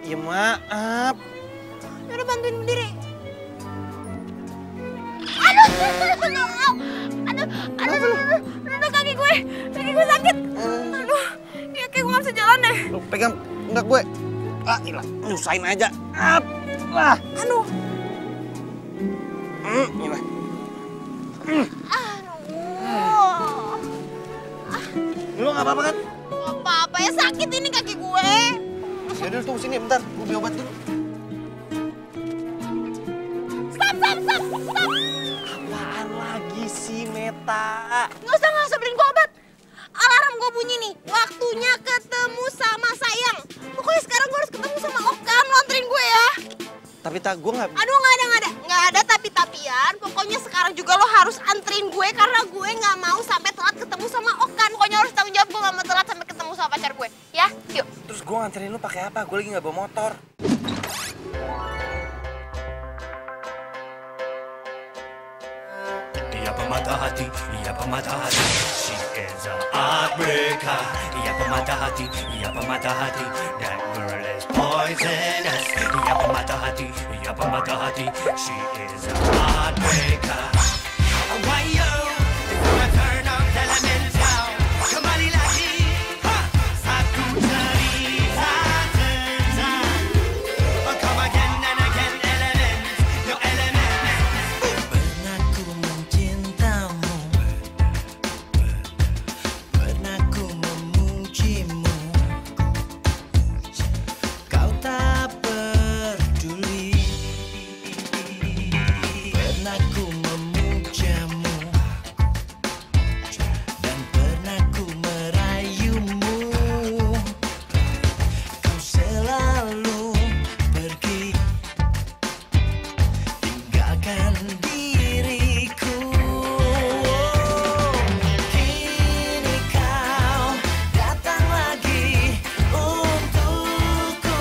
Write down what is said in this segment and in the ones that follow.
Ya maaf. Udah bantuin berdiri. Aduh, kaki gue sakit. Aduh, ya kayak gue gak bisa jalan deh. Lu pegang pundak gue. Ah, ilah, nyusahin aja. Lah. Aduh. Ilah. Aduh. Lu gak apa-apa kan? Gak apa-apa ya, sakit ini kaki gue. Yaudah, tunggu sini bentar. Gue beli obat dulu. Stop. Apaan lagi sih, Meta? Nggak usah beliin gue obat. Alarm gue bunyi nih. Waktunya ketemu sama sayang. Pokoknya sekarang gue harus ketemu sama Okan. Lu anterin gue ya. Tapi tak, gue gak... Aduh, nggak ada. Nggak ada tapi-tapian. Pokoknya sekarang juga lo harus anterin gue karena gue nggak mau sampai telat ketemu sama Okan. Pokoknya harus tanggung jawab, gue nggak mau telat sampai ketemu sama pacar gue. Ya, yuk. Terus gue nganterin lu pakai apa? Gue lagi gak bawa motor. Dia pemata hati, ia pemata hati. She is a heartbreaker. Ia pemata hati, ia pemata hati. That girl is poisonous. Ia pemata hati, ia pemata hati. She is a heartbreaker. Why yo? Turn up elemental. Kembali lagi. Satu cerita tentang. Come again and again, element. No element. Pernah ku mencintamu, pernah ku memujimu. Kau tak peduli. Pernah ku memujamu dan pernah ku merayumu. Kau selalu pergi, tinggalkan diriku. Kini kau datang lagi untukku.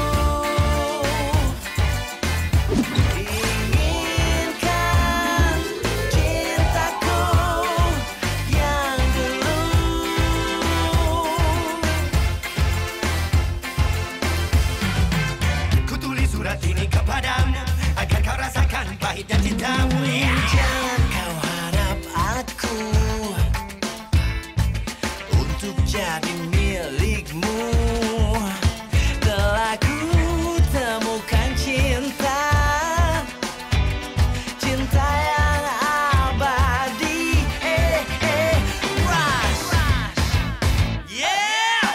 Inginkan cintaku yang dulu. Kutulis surat ini kepadamu agar kau rasakan pahitnya cintamu. Jangan kau harap aku untuk jadi milikmu. Telah ku temukan cinta, cinta yang abadi. Rush. Yeah.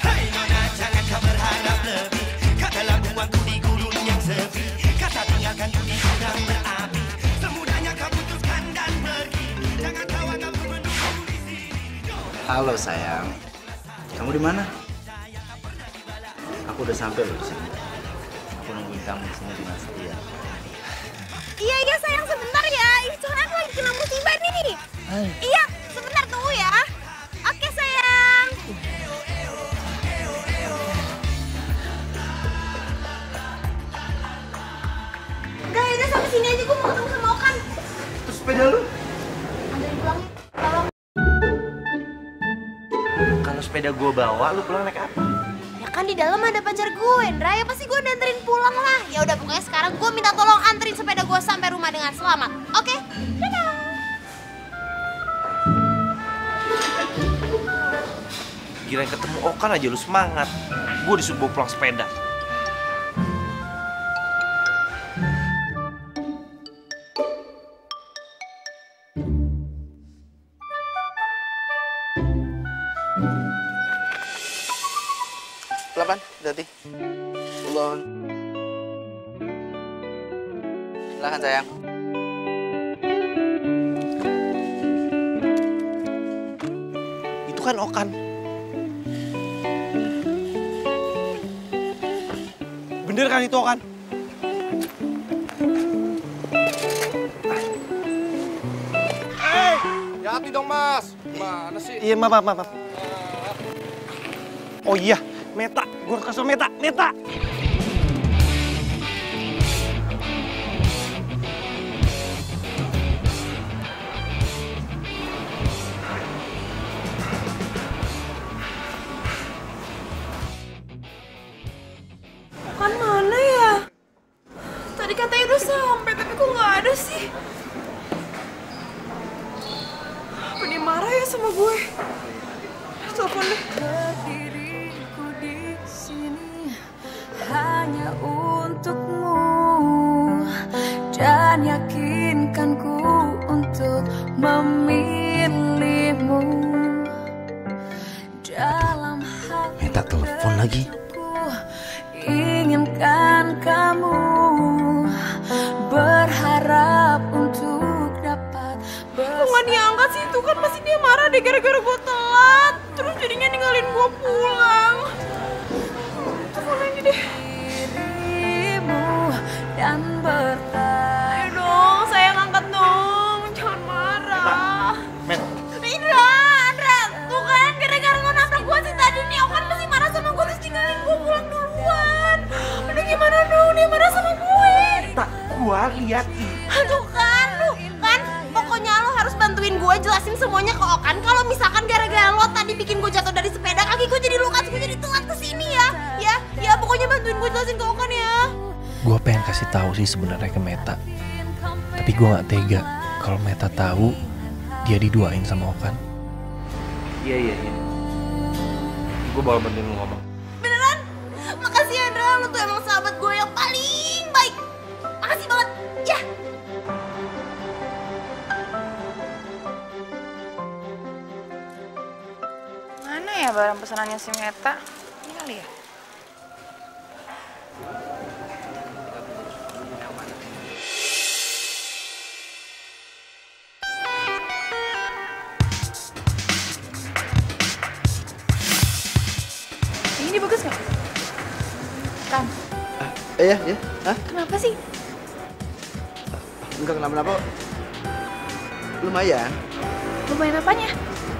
Hey nona, jangan kau berharap lebih. Kau telah buangku di gurun yang sepi. Kata tinggalkan diriku dan berapi. Semudahnya kau putuskan dan pergi. Jangan kau anggap ku menunggu di sini. Halo sayang, kamu di mana? Aku udah sampai loh di sini. Aku nungguin kamu di sini dengan setia. Iya sayang, sebentar ya. Ini soalnya aku lagi kena musibah nih. Iya, sebentar tunggu ya. Oke sayang. Enggak, udah sampai sini aja, gue mau ketemu sama Okan. Terus sepeda lu? Anterin pulang ya, tolong. Kalau sepeda gue bawa, lu pulang naik apa? Ya kan di dalam ada pacar gue, Ndra. Ya pasti gue anterin pulang lah. Ya udah pokoknya sekarang gue minta tolong anterin sepeda gue sampai rumah dengan selamat. Oke? Dadah. Gila ketemu Okan aja lu semangat. Gue disuruh bawa pulang sepeda. Pelan-pelan, hati-hati. Ulon. Silakan sayang. Itu kan Okan. Bener kan itu Okan? Hati dong mas, mana sih? Iya, maaf. Oh iya, Meta. Gue harus kasih tau Meta. dan yakinkanku untuk memilihmu dalam hati. Minta telepon lagi. Inginkan kamu, berharap untuk dapat Kok gak diangkat sih? Itu kan pasti dia marah deh gara-gara gue telat. Terus jadinya ninggalin gue pulang. Telepon lagi deh. dirimu dan bertanya. Ayo dong, sayang angkat dong. Jangan marah. Men, Indra, tuh kan gara-gara lo nabrak gue sih tadi nih. Okan pasti marah sama gue terus tinggalin gue pulang duluan. Aduh gimana dong, dia marah sama gue. tak gua liatin. Aduh kan, lu kan pokoknya lo harus bantuin gue jelasin semuanya ke Okan. Kalau misalkan gara-gara lo tadi bikin gue jatuh dari sepeda, kaki gue jadi luka, gue jadi telat kesini ya. Ya pokoknya bantuin gue jelasin ke Okan ya. Gue pengen kasih tahu sih sebenarnya ke Meta, tapi gue nggak tega kalau Meta tahu dia diduain sama Okan. Iya. Gue bakal bantuin lu ngomong. Beneran? Makasih ya, Indra. Lo tuh emang sahabat gue yang paling baik. Makasih banget. Ya. Mana ya barang pesanannya si Meta? Ini kali ya? Ini bagus nggak? Kan, Iya. Hah? kenapa sih? Enggak kenapa-napa. Lumayan. Lumayan apanya?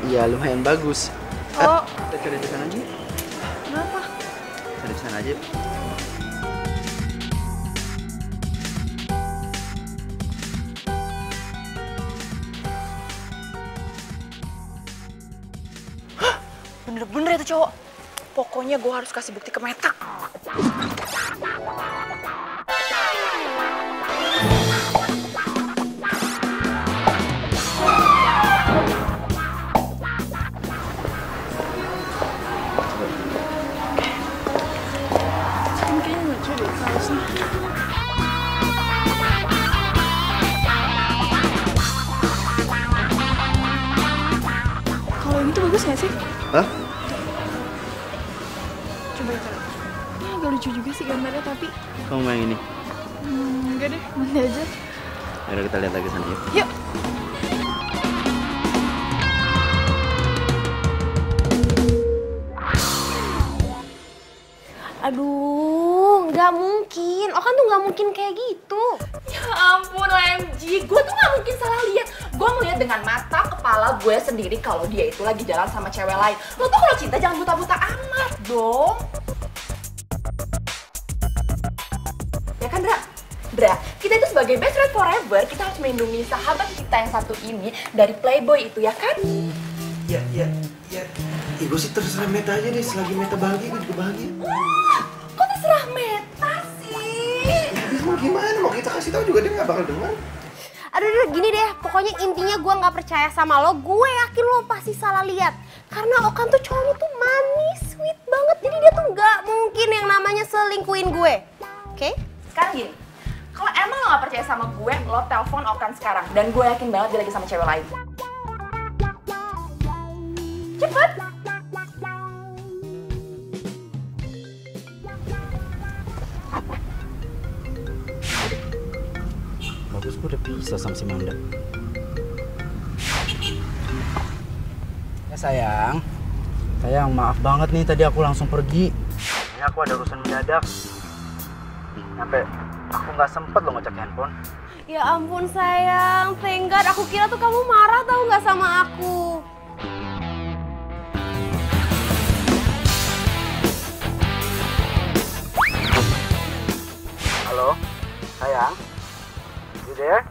Iya, lumayan bagus. Oh, Kita cari di sana aja. kenapa? Cari di sana aja. Bener-bener itu cowok. Pokoknya gue harus kasih bukti ke Meta. Kayaknya lucu deh kaosnya. Kalau gitu bagus gak sih? Hah? Coba ya coba. Ini agak lucu juga sih gambarnya tapi Kamu mau yang ini? enggak deh, nanti aja. Ayo kita lihat lagi sana yuk. Yuk. Aduh, nggak mungkin. Okan tuh nggak mungkin kayak gitu. Ya ampun OMG, gue tuh gak mungkin salah lihat. Gue ngeliat dengan mata kepala gue sendiri kalau dia itu lagi jalan sama cewek lain. Lo tuh kalau cinta jangan buta-buta amat dong. Ya kan, Dra, kita itu sebagai best friend forever, kita harus melindungi sahabat kita yang satu ini dari playboy itu, ya kan? Ya. Gue sih terserah Meta aja deh. Selagi Meta bahagia, gue juga bahagia. Kok terserah Meta sih? Mau gimana? Mau kita kasih tahu juga dia nggak bakal dengar. Aduh, gini deh. Pokoknya intinya gue nggak percaya sama lo. Gue yakin lo pasti salah lihat. Karena Okan tuh cowoknya tuh manis, sweet banget. Jadi dia tuh nggak mungkin yang namanya selingkuhin gue. Oke? Sekarang gini, kalau emang lo gak percaya sama gue, lo telepon Okan sekarang. Dan gue yakin banget dia lagi sama cewek lain. Cepet! Bagus, gue udah pisah sama si Manda. Ya sayang, maaf banget nih tadi aku langsung pergi. Ini aku ada urusan mendadak. Sampai aku nggak sempet lo ngecek handphone. Ya ampun sayang, thank God. Aku kira tuh kamu marah tau nggak sama aku. Halo, sayang. You there?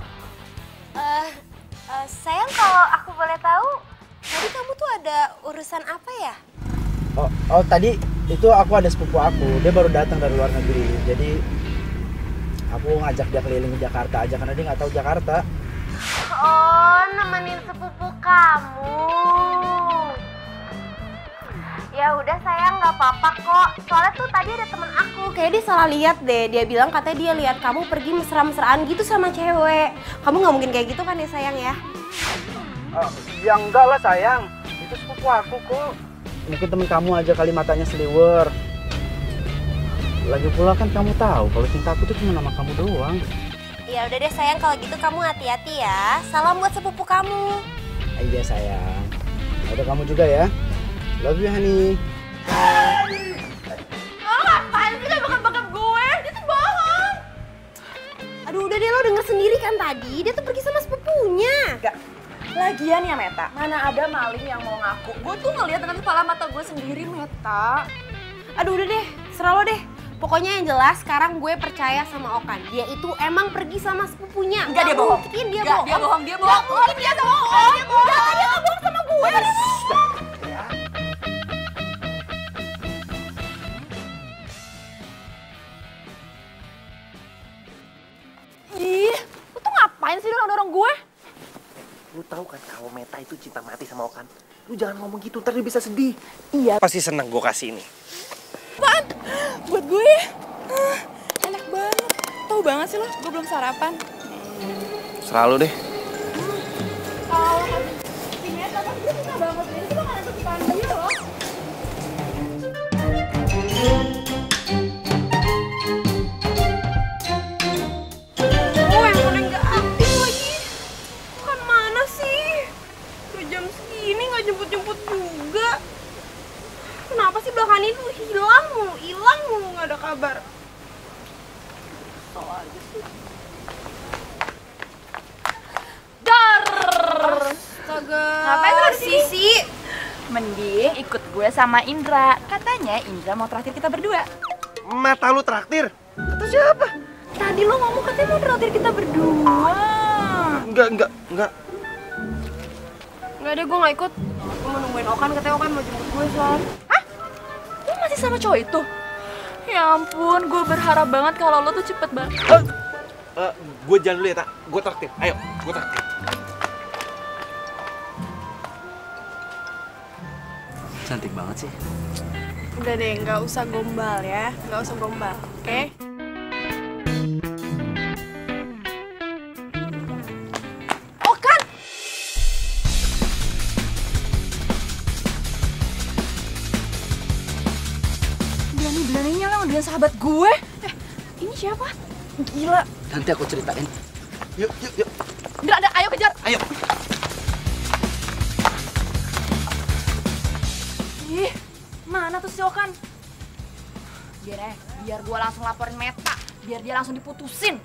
Sayang, kalau aku boleh tahu, tadi kamu tuh ada urusan apa ya? Oh tadi itu aku ada sepupu aku, dia baru datang dari luar negeri. Jadi aku ngajak dia keliling ke Jakarta aja karena dia nggak tahu Jakarta. Oh, nemenin sepupu kamu. Ya udah sayang, nggak apa-apa kok. Soalnya tuh tadi ada temen aku kayak dia salah lihat deh. Dia bilang katanya dia lihat kamu pergi mesra-mesraan gitu sama cewek. Kamu nggak mungkin kayak gitu kan ya sayang ya? Ya enggak lah sayang, itu sepupu aku kok. Mungkin temen kamu aja kali matanya seliwer. Lagi pula kan kamu tahu kalau cinta aku tuh cuma nama kamu doang. Ya udah deh sayang, kalau gitu kamu hati-hati ya. Salam buat sepupu kamu. Iya sayang. Ada kamu juga ya. Love you honey. Oh, ngapain sih lo bakap-bakap gue? Dia tuh bohong. Aduh udah deh, lo denger sendiri kan tadi. Dia tuh pergi sama sepupunya. Enggak. Lagian ya Meta, mana ada maling yang mau ngaku. Gue tuh ngeliat dengan kepala mata gue sendiri, Meta. Aduh udah deh, serah lo deh. Pokoknya yang jelas sekarang gue percaya sama Okan. Dia itu emang pergi sama sepupunya. Enggak, dia bohong. Mungkin dia Enggak, bohong. dia bohong, dia bohong. Mungkin dia bohong. Dia bohong. Dia nggak bohong sama gue. Ih, lu tuh ngapain sih dorong-dorong gue? Lu tahu kan kalau Meta itu cinta mati sama Okan. Lu jangan ngomong gitu, ntar dia bisa sedih. Iya. Pasti seneng gue kasih ini. Apaan? Buat gue ya? Enak banget. Tahu banget sih lo, gue belum sarapan. Selalu deh. Kalau si Meta kan gue suka banget. Ini tuh kan kesukaan dia loh. Oh, handphone nggak aktif lagi. Kan mana sih? Udah jam segini nggak jemput-jemput juga. Kenapa sih belakangan ini tuh hilang mulu nggak ada kabar. Soal aja sih. Dar. Astaga. Ngapain lo di sini? Sisi? Mending ikut gue sama Indra. Katanya Indra mau traktir kita berdua. Mata lu traktir? Kata siapa? Tadi lo ngomong katanya mau traktir kita berdua. Enggak. Nggak deh, gue nggak ikut. Gue mau nungguin Okan, katanya Okan mau jemput gue soal. Hah? Lo masih sama cowok itu? Ya ampun, gue berharap banget kalau lo tuh cepet banget. Gue jalan dulu ya, Tak. Gue traktir. Ayo, gue traktir. Cantik banget sih. Udah deh, nggak usah gombal ya. Nggak usah gombal, oke? Okan! Berani-beraninya lo ngeliat sahabat gue. Ini siapa? Gila. Nanti aku ceritain. Yuk. Indra, ayo kejar. Ayo. Ih, mana tuh si Okan? Biar gue langsung laporin Meta, biar dia langsung diputusin.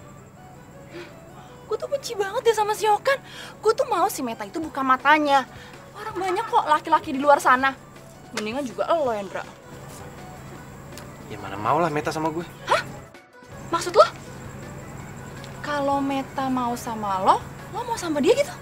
Gue tuh benci banget deh sama si Okan. Gue tuh mau si Meta itu buka matanya. Orang banyak kok laki-laki di luar sana. Mendingan juga lo, Indra. Ya mana mau lah Meta sama gue. Hah? Maksud lo? Kalau Meta mau sama lo mau sama dia gitu?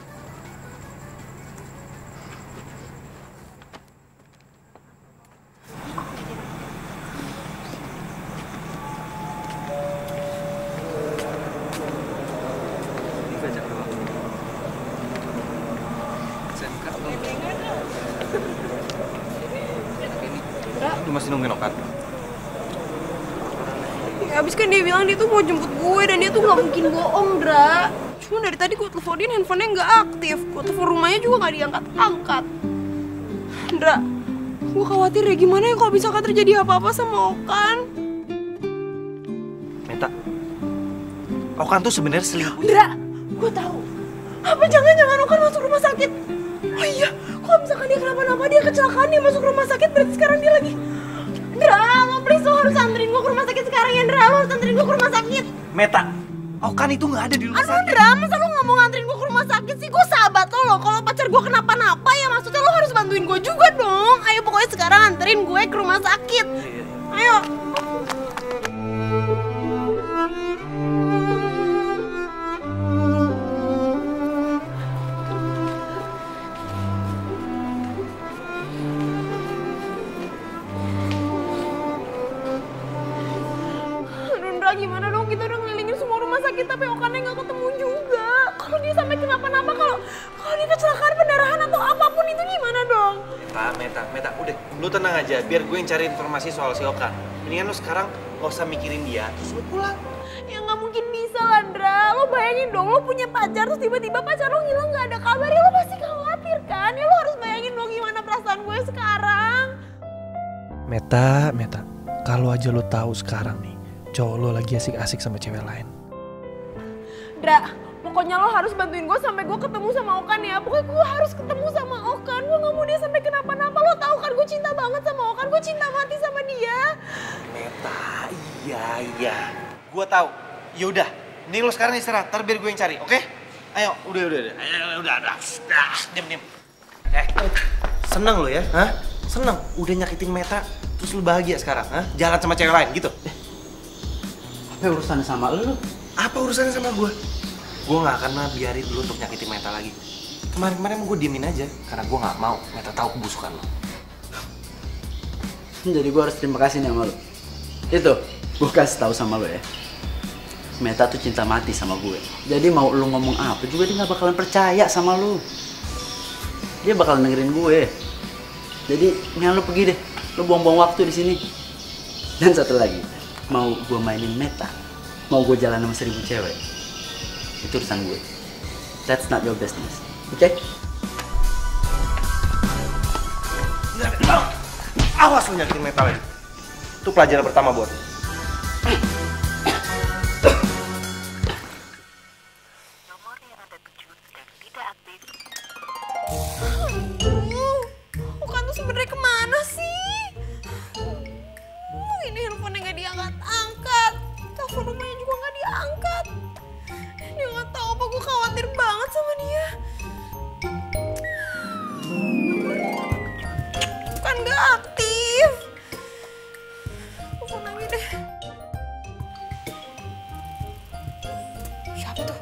Lu masih nungguin Okan? Ya, abis kan dia bilang dia tuh mau jemput gue dan dia tuh nggak mungkin bohong, Dra. Cuma dari tadi gue teleponin handphonenya nggak aktif. Gue telepon rumahnya juga nggak diangkat-angkat. Dra, gue khawatir ya gimana ya kalau misalkan terjadi apa-apa sama Okan. Meta, Okan tuh sebenarnya selingkuh. Indra, gue tahu. Apa jangan-jangan Okan masuk rumah sakit? Oh iya, kalau misalkan dia kenapa-napa, dia kecelakaan, dia masuk rumah sakit, berarti sekarang dia lagi... Indra, lo please lo harus anterin gue ke rumah sakit sekarang ya, Indra. Lo harus anterin gue ke rumah sakit. Meta, Okan itu nggak ada di rumah Aduh, sakit. Indra, masa lo nggak mau nganterin gue ke rumah sakit sih? Gue sahabat lo. Kalau pacar gue kenapa-napa ya maksudnya lo harus bantuin gue juga dong. Ayo pokoknya sekarang anterin gue ke rumah sakit. Ayo. Gimana dong, kita udah ngelilingin semua rumah sakit tapi Okannya nggak ketemu juga. Kalau dia sampai kenapa-napa, kalau dia kecelakaan, pendarahan atau apapun itu gimana dong? Meta, udah, lu tenang aja, biar gue yang cari informasi soal si Okan. Mendingan lu sekarang gak usah mikirin dia, terus lu pulang. Ya nggak mungkin bisa lah, Ndra. Lo bayangin dong, lo punya pacar terus tiba-tiba pacar lo hilang nggak ada kabar, ya lo pasti khawatir kan? Ya lo harus bayangin dong gimana perasaan gue sekarang. Meta, kalau aja lo tahu sekarang nih, cowok lo lagi asik-asik sama cewek lain. Ndra, pokoknya lo harus bantuin gue sampai gue ketemu sama Okan ya. Pokoknya gue harus ketemu sama Okan. Gue gak mau dia sampai kenapa-napa. Lo tahu kan gue cinta banget sama Okan. Gue cinta mati sama dia. Meta, iya. Gue tahu. Yaudah, ini lo sekarang istirahat, ntar biar gue yang cari, oke? Ayo, udah. Ayo, udah. Diam. Seneng lo ya, hah? Seneng, udah nyakitin Meta, terus lo bahagia sekarang, hah? Jalan sama cewek lain gitu. Apa urusannya sama lu? Apa urusannya sama gue? Gue gak akan biarin lo untuk nyakitin Meta lagi. Kemarin gue diemin aja, karena gue gak mau Meta tahu kebusukan lo. Jadi gue harus terima kasih nih sama lo. Itu, gue kasih tahu sama lo ya. Meta tuh cinta mati sama gue. Jadi mau lo ngomong apa juga dia gak bakalan percaya sama lo. Dia bakalan dengerin gue. Jadi, mendingan lo pergi deh. Lo buang-buang waktu di sini. Dan satu lagi, mau gue mainin Meta, mau gue jalan sama 1000 cewek, itu urusan gue. That's not your business, oke? Awas lu nyakitin Meta lagi. Itu pelajaran pertama buat lo. Okan tuh sebenarnya kemana sih? Ini handphonenya gak diangkat-angkat. Telepon rumahnya juga gak diangkat. Dia gak tahu apa, gue khawatir banget sama dia. Bukan gak aktif. Telepon lagi deh. Siapa tuh?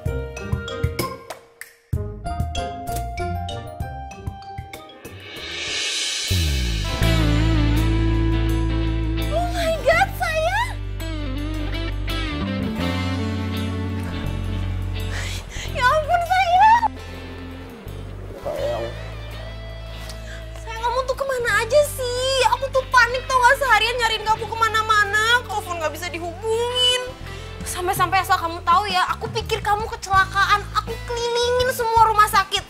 Oh my God, sayang. Ya ampun, sayang. Sayang, kamu tuh kemana aja sih? Aku tuh panik tau gak, seharian nyariin kamu kemana-mana. Telepon gak bisa dihubungin. Sampai-sampai asal kamu tahu ya, aku pikir kamu kecelakaan. Aku kelilingin semua rumah sakit.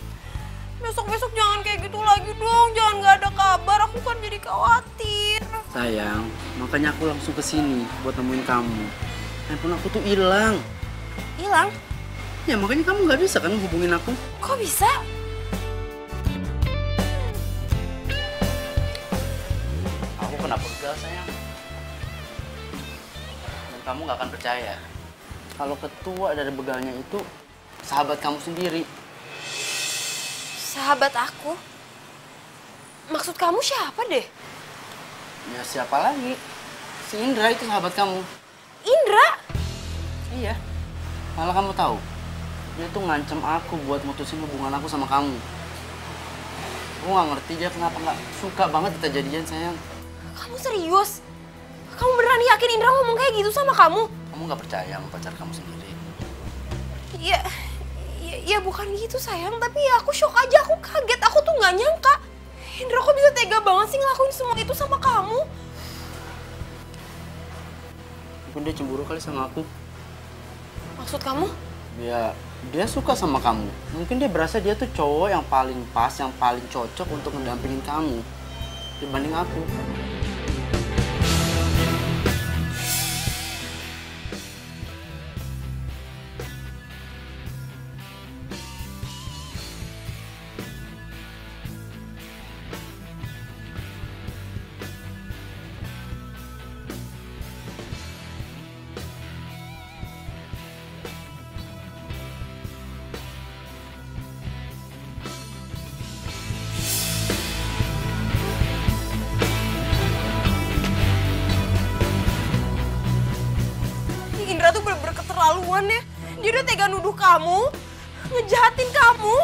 Besok-besok jangan kayak gitu lagi dong. Jangan gak ada kabar, aku kan jadi khawatir. Sayang, makanya aku langsung kesini buat nemuin kamu. Handphone aku tuh hilang. Hilang? Ya makanya kamu nggak bisa kan hubungin aku. Kok bisa? Aku kena begal sayang. Dan kamu nggak akan percaya. Kalau ketua dari begalnya itu sahabat kamu sendiri. Sahabat aku? Maksud kamu siapa deh? Ya siapa lagi? Si Indra itu sahabat kamu. Indra? Iya. Malah kamu tahu, dia tuh ngancem aku buat mutusin hubungan aku sama kamu. Aku nggak ngerti dia kenapa nggak suka banget kita jadian sayang. Kamu serius? Kamu beneran yakin Indra ngomong kayak gitu sama kamu? Kamu nggak percaya sama pacar kamu sendiri? Ya bukan gitu sayang, tapi ya aku shock aja, aku kaget, aku tuh nggak nyangka. Indra kok bisa tega banget sih ngelakuin semua itu sama kamu? Mungkin dia cemburu kali sama aku. Maksud kamu? Ya, dia suka sama kamu. Mungkin dia berasa dia tuh cowok yang paling pas, yang paling cocok untuk mendampingin kamu dibanding aku. Indra tuh bener-bener keterlaluan ya. Dia udah tega nuduh kamu, ngejahatin kamu.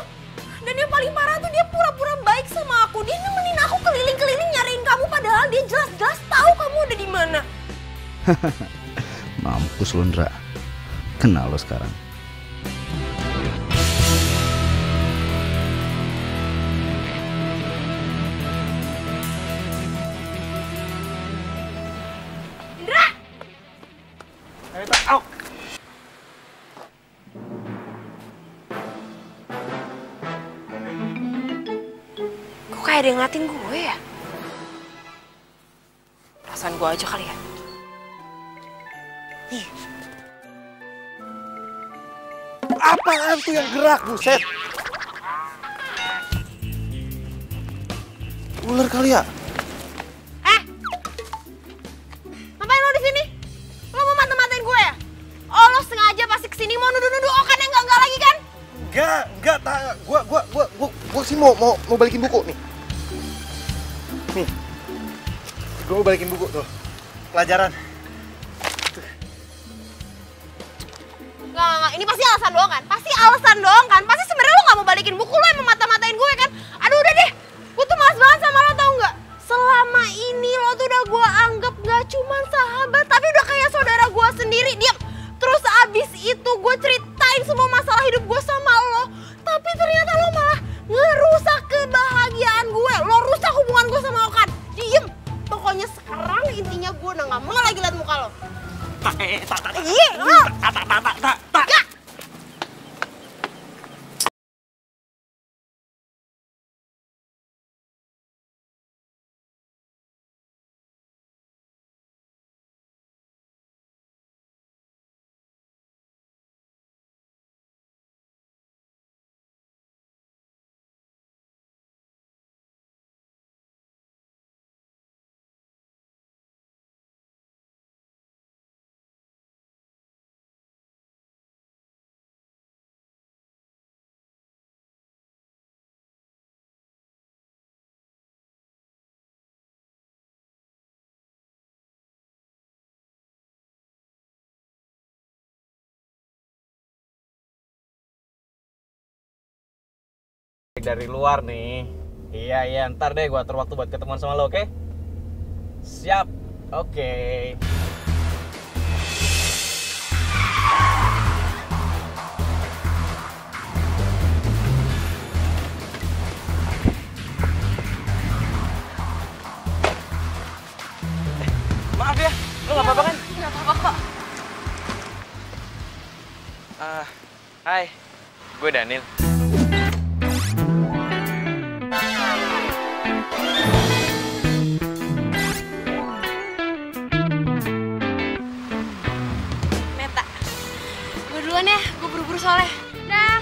Dan yang paling parah tuh dia pura-pura baik sama aku. Dia nemenin aku keliling-keliling nyariin kamu padahal dia jelas-jelas tahu kamu ada di mana. Mampus lu, Ndra. Kenal lo sekarang. Meta, au. Kok kayak ada yang ngatin gue ya? Perasaan gue aja kali ya. Ih. Apaan tuh yang gerak, buset? Ular kali ya? Ngapain lo di sini? Lo mau mata-matain gue ya? Oh, lo sengaja pasti kesini mau nuduh-nuduh Okan yang enggak lagi kan? Enggak, gua sih mau balikin buku nih. Nih. Gua mau balikin buku tuh. Pelajaran. Enggak, ini pasti alasan doang kan? Pasti alasan doang kan? Pasti sebenarnya lo nggak mau balikin buku, lo emang mata-matain gue kan? Aduh udah deh, gue tuh malas banget sama lo tau nggak? Selama ini lo tuh udah gue anggap gak cuman sahabat, tapi udah kayak saudara gue sendiri. Diam. Terus abis itu gue ceritain semua masalah hidup gue sama lo, tapi ternyata lo malah ngerusak kebahagiaan gue. Lo rusak hubungan gue sama Okan. Diem. Pokoknya sekarang intinya gue udah gak mau lagi liat muka lo. Iya, lo. Gak. Dari luar nih. Iya, ntar deh gue atur waktu buat ketemuan sama lo, oke? Siap, oke. Maaf ya, lo gak apa-apa kan? Gak apa-apa kok. Hai, gue Daniel. Meta, gue duluan ya, gue buru-buru soalnya. Dah.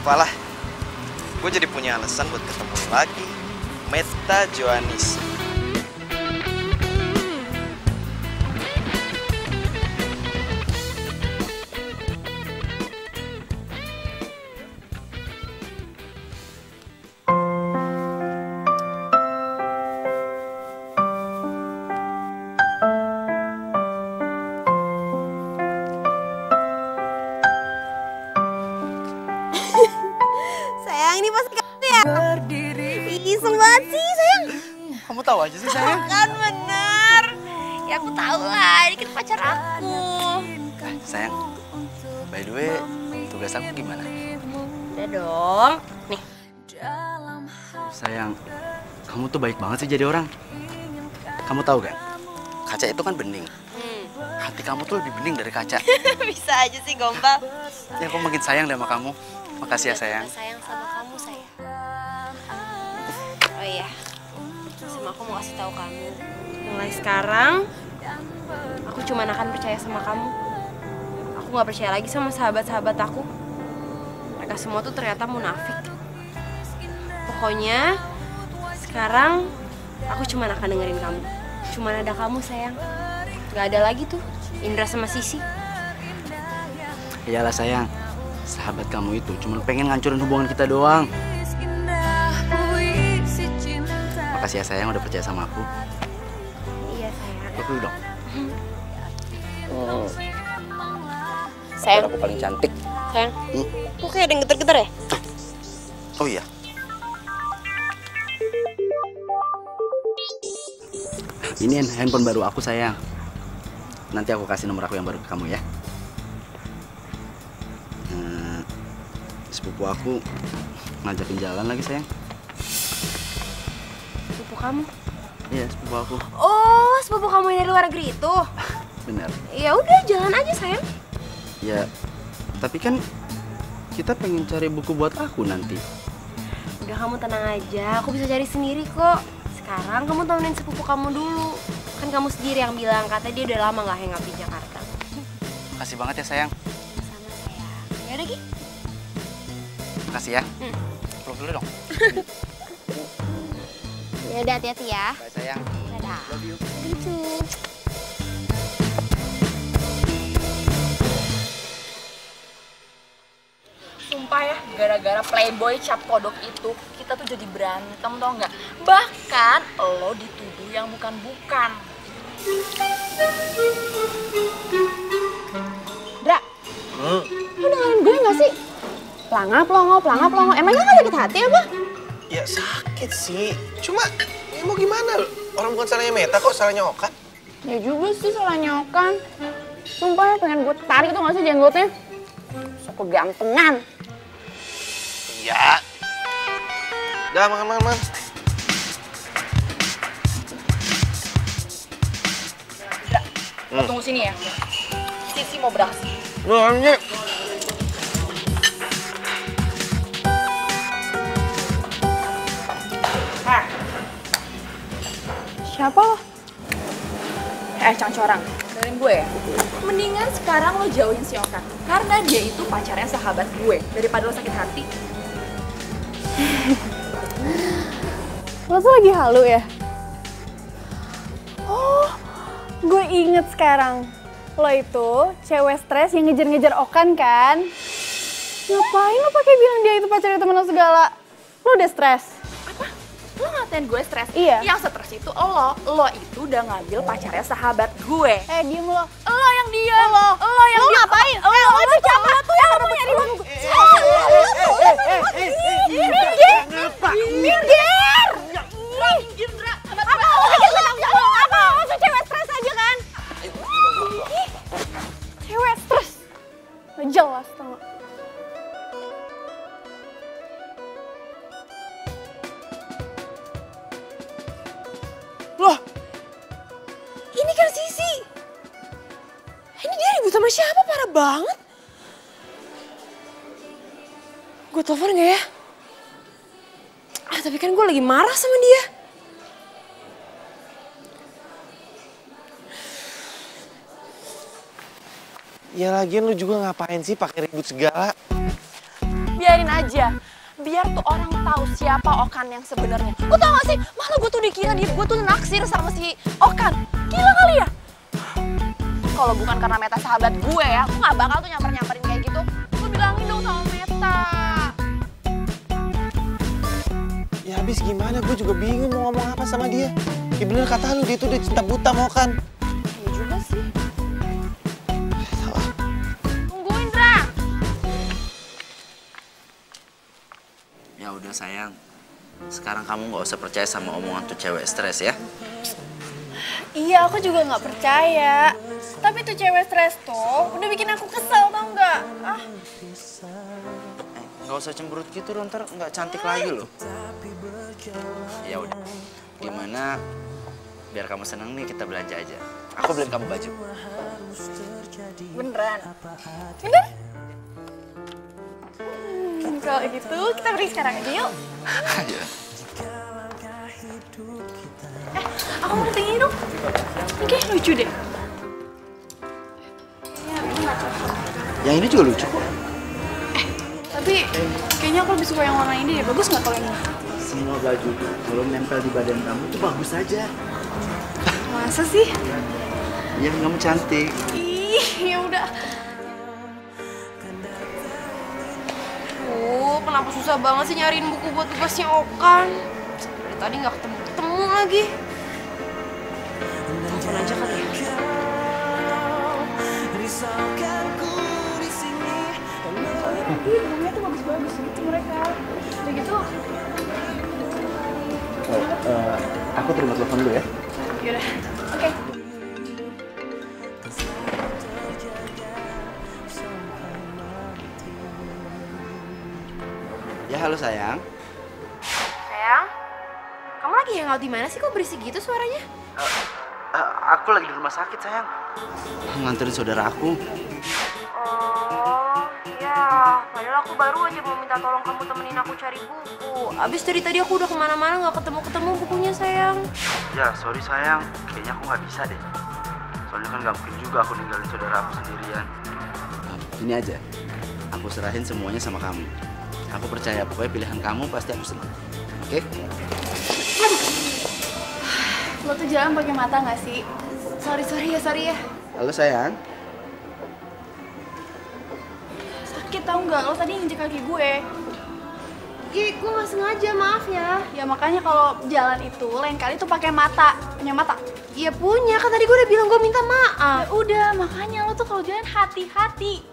Apalah, gue jadi punya alasan buat ketemu lagi. Meta Joanis. Sayang, ini pasti kamu ya? Iseng banget sih, sayang. Kamu tahu aja sih sayang. Kan bener. Ya aku tahu lah, ini kan pacar aku. Sayang, by the way, tugas aku gimana? Udah dong. Nih. Sayang, kamu tuh baik banget sih jadi orang. Kamu tahu kan, kaca itu kan bening. Hati kamu tuh lebih bening dari kaca. Bisa aja sih, Gombal. Ya, aku makin sayang deh sama kamu. Makasih ya sayang. Sayang sama kamu, sayang. Oh iya, sama aku mau kasih tahu kamu. Mulai sekarang, aku cuma akan percaya sama kamu. Aku nggak percaya lagi sama sahabat-sahabat aku. Mereka semua tuh ternyata munafik. Pokoknya, sekarang aku cuma akan dengerin kamu. Cuma ada kamu, sayang. Gak ada lagi tuh, Indra sama Sisi. Iyalah sayang, sahabat kamu itu cuma pengen ngancurin hubungan kita doang. Makasih ya sayang udah percaya sama aku. Iya, sayang. Peluk dulu dong. Sayang. Aku paling cantik. Sayang, kok kayak ada yang getar-getar ya? Oh iya. Ini handphone baru aku sayang. Nanti aku kasih nomor aku yang baru ke kamu ya. Sepupu aku ngajakin jalan lagi sayang. Sepupu kamu? Iya, sepupu aku. Oh, sepupu kamu yang dari luar negeri itu? Benar. Ya udah, jalan aja sayang. Ya, tapi kan kita pengen cari buku buat aku nanti. Udah, kamu tenang aja, aku bisa cari sendiri kok. Sekarang kamu temenin sepupu kamu dulu. Kan kamu sendiri yang bilang, katanya dia udah lama gak hangout di Jakarta. Makasih banget ya sayang. Sama sayang. Yaudah Gi. Makasih ya. Peluk dulu dong. Yaudah, hati-hati ya. Bye sayang. Dadah. Love you. Gitu. Sumpah ya, gara-gara playboy cap kodok itu, kita tuh jadi berantem tau nggak? Bahkan lo dituduh yang bukan-bukan. Dra, lu dengerin gue gak sih? Pelangap longo. Emangnya gak sakit hati apa? Ya sakit sih. Cuma ya mau gimana? Orang bukan salahnya Meta kok, salahnya Okan. Ya juga sih salahnya Okan. Sumpah ya, pengen gue tarik tuh gak sih jenggotnya? Sok kegantengan. Iya. Udah makan. Lo tunggu sini ya. Sisi mau beraksi. Nanya. Siapa lo? Cangcorang, dengerin gue ya. Mendingan sekarang lo jauhin si Okan. Karena dia itu pacarnya sahabat gue. Daripada lo sakit hati. Lo tuh lagi halu ya? Oh, gue inget sekarang. Lo itu cewek stres yang ngejar-ngejar Okan kan? Ngapain lo pakai bilang dia itu pacarnya temen lo segala? Lo udah stres? Lo ngatain gue stres? Iya. Yang stres itu lo itu udah ngambil pacarnya sahabat gue. Diem lo. Lo yang diam. Lo yang Lo diam. ngapain? Lo itu siapa? Yang mau nyari gue. Minggir! Apa? Lo tuh cewek stres aja kan? Cewek stres? Gak jelas tau gak? Loh, ini kan Sisi. Ini dia ribut sama siapa? Parah banget. Gue telepon gak ya? Tapi kan gue lagi marah sama dia. Ya lagian lu juga ngapain sih pakai ribut segala? Biarin aja. Biar tuh orang tahu siapa Okan yang sebenarnya. Lo tau gak sih? Malah gue tuh dikira gue tuh naksir sama si Okan. Gila kali ya? Kalau bukan karena Meta sahabat gue ya, gue gak bakal tuh nyamperin kayak gitu. Gue bilangin dong sama Meta. Ya habis gimana? Gue juga bingung mau ngomong apa sama dia. Ya bener kata lu, dia tuh udah cinta buta mau kan. Iya juga sih. Tungguin, Dra. Ya udah sayang. Sekarang kamu nggak usah percaya sama omongan tuh cewek stres ya. Iya, aku juga nggak percaya. Tapi tuh cewek stres tuh udah bikin aku kesel, tau nggak? Nggak usah cemberut gitu, ntar nggak cantik lagi loh. Ya udah, gimana? Biar kamu seneng nih kita belanja aja. Aku beliin kamu baju. Beneran? Bener? Kalau gitu kita pergi sekarang aja yuk. Ayo. Aku mau tinggi dong. Ini kayak lucu deh. Ya, ini nggak cocok. Yang ini juga lucu kok. Tapi kayaknya aku lebih suka yang warna ini deh. Bagus nggak kalau ini? Semua baju tuh kalau nempel di badan kamu tuh bagus aja. Masa sih? Ya kamu cantik. Ih, ya udah. Kenapa susah banget sih nyariin buku buat tugasnya Okan? Dari tadi nggak ketemu lagi. Telepon aja kali ya. Tapi bunga tuh bagus-bagus gitu mereka. Udah gitu. Aku terima telepon dulu ya. Yaudah, oke. Ya halo sayang. Sayang, kamu lagi hangout di mana sih? Kok berisik gitu suaranya? Aku lagi di rumah sakit sayang. Nganterin saudara aku. Oh, iya. Padahal aku baru aja mau minta tolong kamu temenin aku cari buku. Abis dari tadi aku udah kemana-mana nggak ketemu-ketemu bukunya, sayang. Ya sorry sayang, kayaknya aku nggak bisa deh. Soalnya kan nggak mungkin juga aku ninggalin saudara aku sendirian. Ini aja, aku serahin semuanya sama kamu. Aku percaya pokoknya pilihan kamu pasti aku senang. Oke? Lo tuh jalan pakai mata nggak sih? Sorry ya. Halo sayang. Sakit tau nggak? Lo tadi nginjek kaki gue. Ih, gue nggak sengaja, maaf ya. Ya makanya kalau jalan itu lain kali tuh pakai mata. Punya mata? Iya punya, kan tadi gue udah bilang gue minta maaf. Ya udah, makanya lo tuh kalau jalan hati-hati.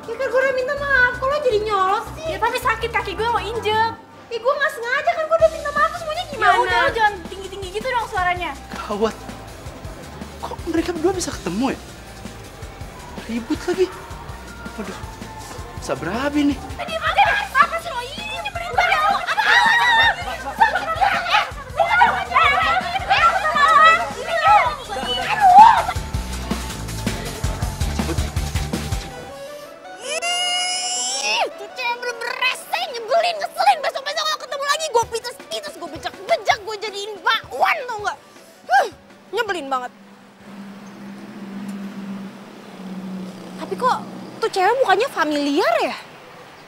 Ya kan gue udah minta maaf, kok lo jadi nyolot sih? Ya tapi sakit kaki gue lo injek. Ih, gue nggak sengaja kan, gue udah minta maaf, semuanya Ya gimana? udah, lo jangan tinggi-tinggi gitu dong suaranya. Gawat. Kok mereka berdua bisa ketemu ya? Ribut lagi. Waduh, bisa berabi nih. Diam aja deh, apa sih lo? Ini nyebelin banget lo. Tuh cewek bener-bener rese, nyebelin, ngeselin. Besok-besok kalau ketemu lagi, gue pites-pites, gue bejak-bejak, gue jadiin bakwan, tau nggak? Nyebelin banget. Tapi kok tuh cewek mukanya familiar ya?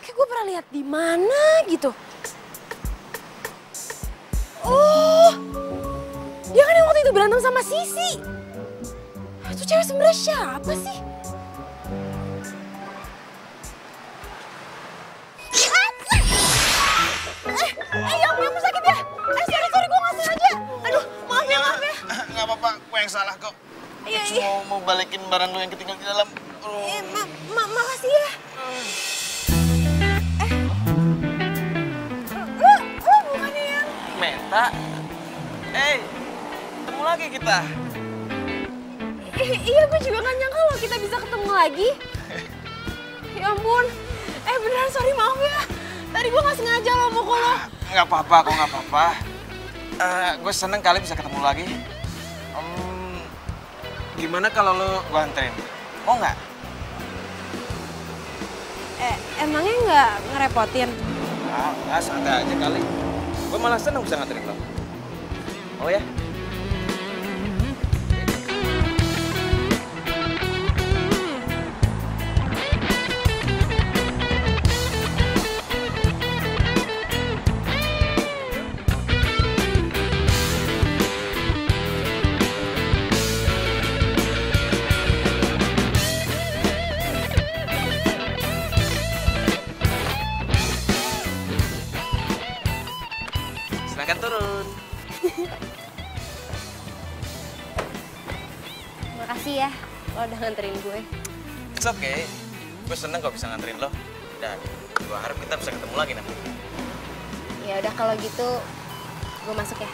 Kayak gue pernah lihat di mana gitu. Oh, dia kan yang waktu itu berantem sama Sisi. Tuh cewek sebenarnya siapa sih? Yang sakit ya? Sorry, gue nggak sengaja. Aduh, maaf ya. Nggak apa-apa, gue yang salah kok. Iya. Mau balikin barang lu yang ketinggalan di dalam. Makasih ya. Lu bukannya yang... Meta. Ketemu lagi kita. Iya, gue juga gak nyangka loh kita bisa ketemu lagi. Ya ampun. Beneran sorry, maaf ya. Tadi gue gak sengaja loh mukul lo. Nggak apa-apa kok, nggak apa-apa. Gue seneng kali bisa ketemu lagi. Gimana kalau lo gue anterin? Mau nggak? Emangnya nggak ngerepotin? Nggak, santai aja kali. Gue malah seneng bisa nganterin lo. Oh ya? Silahkan turun. Makasih ya, lo udah nganterin gue. It's okay. Gue seneng kok bisa nganterin lo. Dan gue harap kita bisa ketemu lagi nanti. Ya udah kalau gitu, gue masuk ya.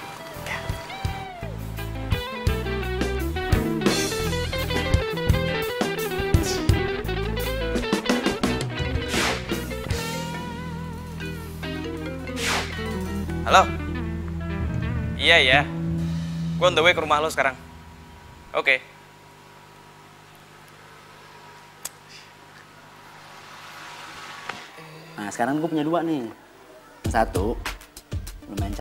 Halo? Iya ya. Gue on the way ke rumah lo sekarang. Oke. Nah sekarang gue punya dua nih. Satu, lumayan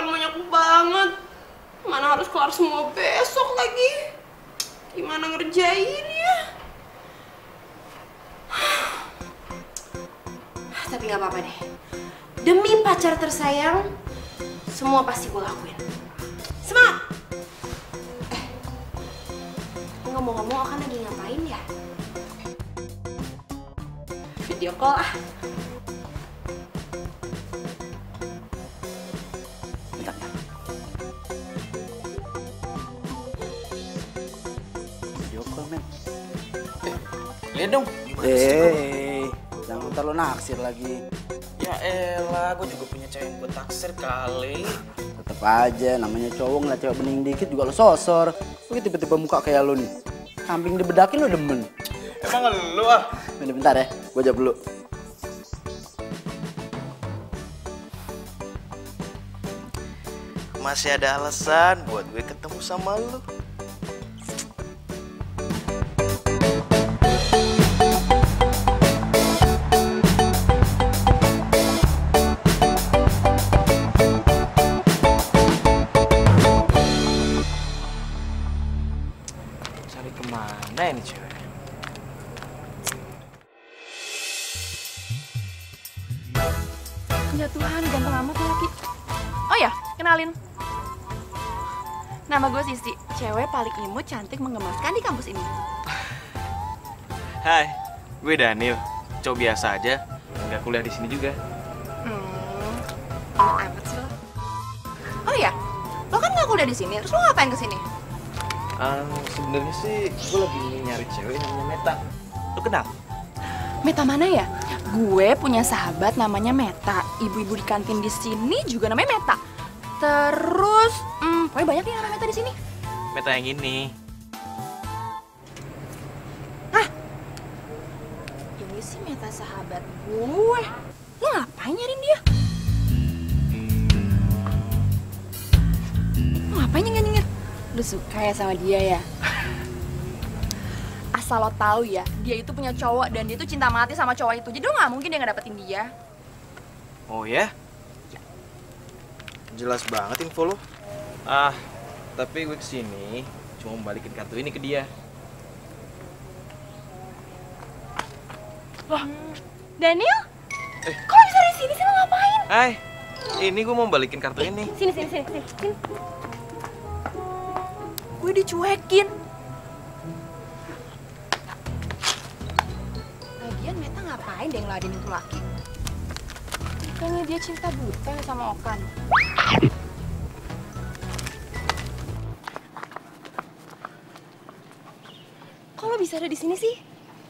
kan banyak banget. Mana harus kelar semua besok lagi. Gimana ngerjainnya? Tapi nggak apa-apa deh. Demi pacar tersayang, semua pasti gue lakuin. Semangat! Ngomong-ngomong, Okan lagi ngapain ya? Video call ah. Bentar. Video call, men. Lihat dong. Gimana sih? Jangan ntar lo naksir lagi. Ya elah, gue juga punya cewek yang gue taksir kali. Tetep aja, namanya cowok ngeliat cewek bening dikit juga lo sosor. Lo tiba-tiba muka kayak lo nih. Kambing dibedakin lo demen. Emang lu ah? Bentar ya, gue jawab dulu. Masih ada alasan buat gue ketemu sama lu. Cari kemana ini cewek? Ya Tuhan, ganteng amat tuh laki. Oh ya, kenalin. Nama gue Sisi, cewek paling imut, cantik, menggemaskan di kampus ini. Hai, gue Daniel. Cowok biasa aja, nggak kuliah di sini juga. Imut amat sih lo. Oh ya, lo kan nggak kuliah di sini, terus lo ngapain kesini? Sebenarnya sih gue lagi nyari cewek namanya Meta. Lo kenal? Meta mana ya? Gue punya sahabat namanya Meta. Ibu-ibu di kantin di sini juga namanya Meta. Terus, pokoknya banyak nih namanya Meta di sini. Meta yang ini. Hah? Ini sih Meta sahabat gue. Lo ngapain nyariin dia? Lo ngapain nyengir-nyengir? Lo suka ya sama dia ya? Asal lo tahu ya, dia itu punya cowok dan dia tuh cinta mati sama cowok itu. Jadi lo nggak mungkin dia nggak dapetin dia. Oh ya? Jelas banget info lo. Tapi gue kesini cuma mau balikin kartu ini ke dia. Wah, Daniel? Kok lo bisa di sini sih, lo ngapain? Hai, ini gue mau balikin kartu ini. Sini. Gue dicuekin. Lagian Meta ngapain deh ngeladenin tuh laki? Bukannya dia cinta buta sama Okan. Kok lo bisa ada di sini sih?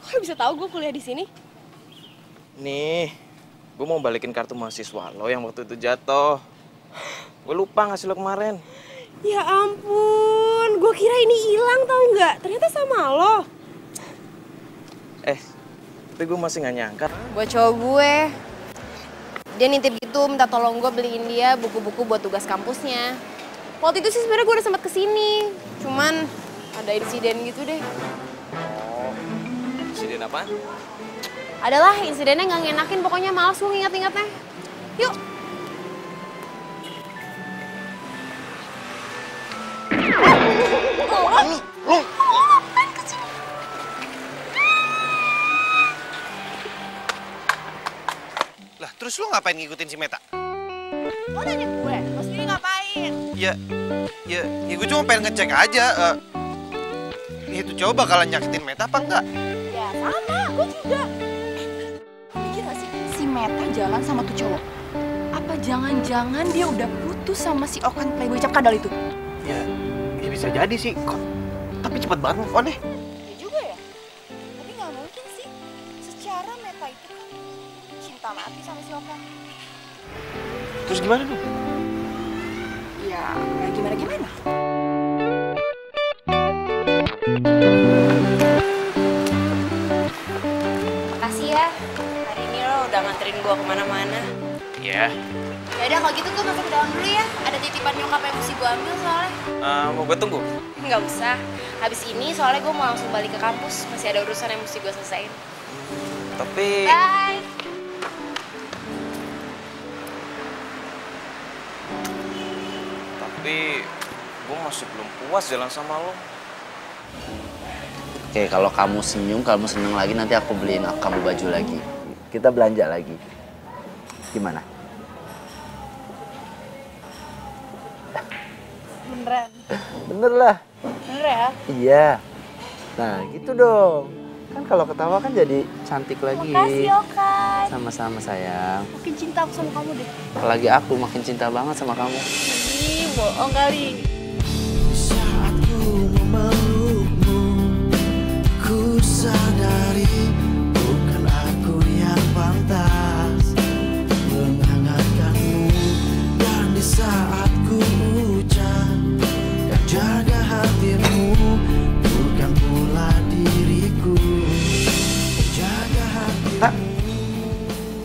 Kok lo bisa tahu gue kuliah di sini? Nih, gue mau balikin kartu mahasiswa lo yang waktu itu jatuh. Gue lupa ngasih lo kemarin. Ya ampun, gue kira ini hilang tau nggak? Ternyata sama lo. Tapi gue masih nggak nyangka. Buat cowok gue, dia nitip gitu minta tolong gue beliin dia buku-buku buat tugas kampusnya. Waktu itu sih sebenarnya gue udah sempet kesini, cuman ada insiden gitu deh. Oh, insiden apa? Adalah insidennya nggak ngenakin, pokoknya males gue nginget-ingetnya. Yuk. Lah, terus lu ngapain ngikutin si Meta? Lo nanya gue, lo sendiri ngapain? Ya gue cuma pengen ngecek aja. Itu cowok bakalan nyakitin Meta apa enggak? Ya sama, gue juga. Mikir gak sih, si Meta jalan sama tuh cowok? Apa jangan-jangan dia udah putus sama si Okan playboy cap kadal itu? Ya bisa jadi sih. Tapi cepet banget move on deh. Ya juga ya. Tapi nggak mungkin sih. Secara Meta itu kan cinta mati sama si Okan. Terus gimana dong? Ya gimana-gimana. Makasih ya, hari ini lo udah nganterin gue kemana-mana. Ya. Yaudah kalau gitu gue masuk ke dalam dulu ya. Ada titipan nyokap yang mesti gue ambil soalnya. Mau gue tunggu? Nggak usah. Habis ini soalnya gue mau langsung balik ke kampus. Masih ada urusan yang mesti gue selesaiin. Tapi... Bye. Tapi gue masih belum puas jalan sama lo. Oke, kalau kamu senyum, kamu seneng lagi, nanti aku beliin kamu baju lagi. Kita belanja lagi. Gimana? Beneran? Bener lah. Bener ya? Iya. Nah, gitu dong. Kan kalau ketawa kan jadi cantik lagi. Makasih Okan. Sama-sama sayang. Makin cinta aku sama kamu deh. Apalagi aku makin cinta banget sama kamu. Ih, bohong kali. Saat ku memelukmu, ku sadari bukan aku yang pantas menghangatkanmu. Dan di saat ku ucap yang jaga hatimu, bukan pula diriku jaga hatimu.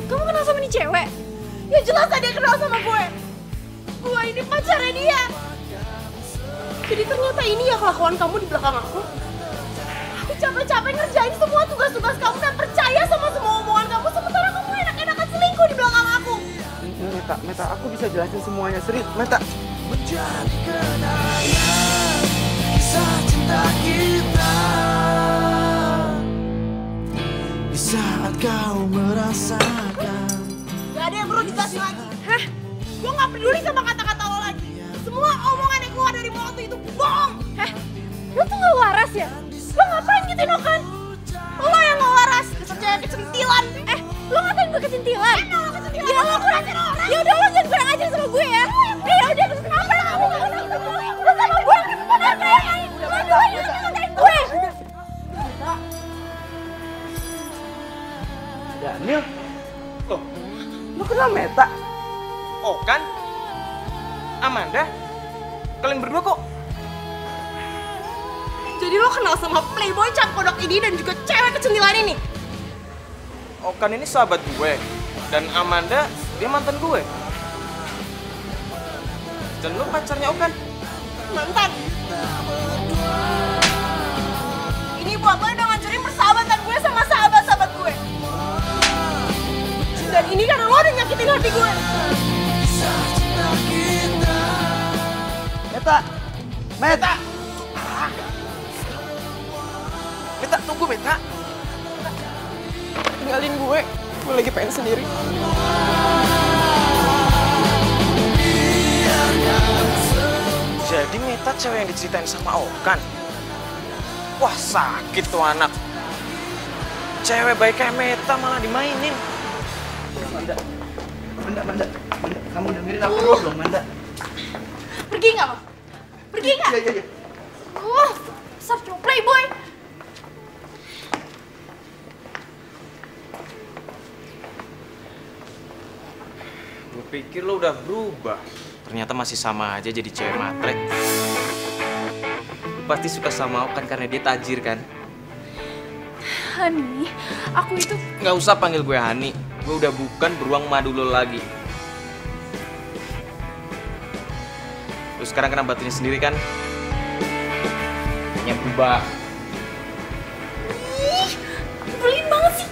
Kamu kenal sama ini cewek? Ya jelas dia kenal sama gue. Gue ini pacarnya dia. Jadi ternyata ini ya kelakuan kamu di belakang aku. Aku capek-capek ngerjain semua tugas-tugas kamu dan percaya sama semua omongan kamu, sementara kamu enak-enakan selingkuh di belakang aku. Meta, aku bisa jelasin semuanya. Serius, Meta. Menjadi kenangan kisah cinta kita di saat kau merasakan. Gak ada yang perlu dijelasin lagi. Hah? Gue gak peduli sama kata-kata lo lagi. Semua omongan yang keluar dari mulut itu bohong. Hah? Lo tuh gak waras ya? Lo ngapain gituin Okan? Lo yang gak waras, percaya kecentilan. Lo ngapain gue kecentilan? Lo kecentilan. Ya lo kurang orang. Ya udah lo jangan kurang ajar sama gue ya. Ya udah terus kenapa kamu gak kenal sama gue? Lo sama gue kenapa ya? Lo ngatain gue. Daniel, loh, lu kenal Meta? Oh kan? Amanda? Kalian berdua kok? Jadi lo kenal sama playboy cap kodok ini dan juga cewek kecentilan ini? Okan ini sahabat gue. Dan Amanda, dia mantan gue. Dan lo pacarnya Okan? Mantan. Ini buat lo udah ngancurin persahabatan gue sama sahabat-sahabat gue. Dan ini karena lo udah nyakitin hati gue. Meta! Meta! Meta, tunggu Meta. Tinggalin gue lagi pengen sendiri. Jadi Meta cewek yang diceritain sama Okan. Wah sakit tuh anak. Cewek baik kayak Meta malah dimainin. Manda, kamu dengerin aku dulu dong, Manda. Pergi nggak lo? Pergi nggak? Iya. Besar cowok playboy. Gue pikir lo udah berubah. Ternyata masih sama aja jadi cewek matre. Lu pasti suka sama Okan karena dia tajir kan? Hani, aku itu... Nggak usah panggil gue Hani. Gue udah bukan beruang madu lo lagi. Lu sekarang kena batunya sendiri kan? Yang berubah. Ih, nyebelin banget sih.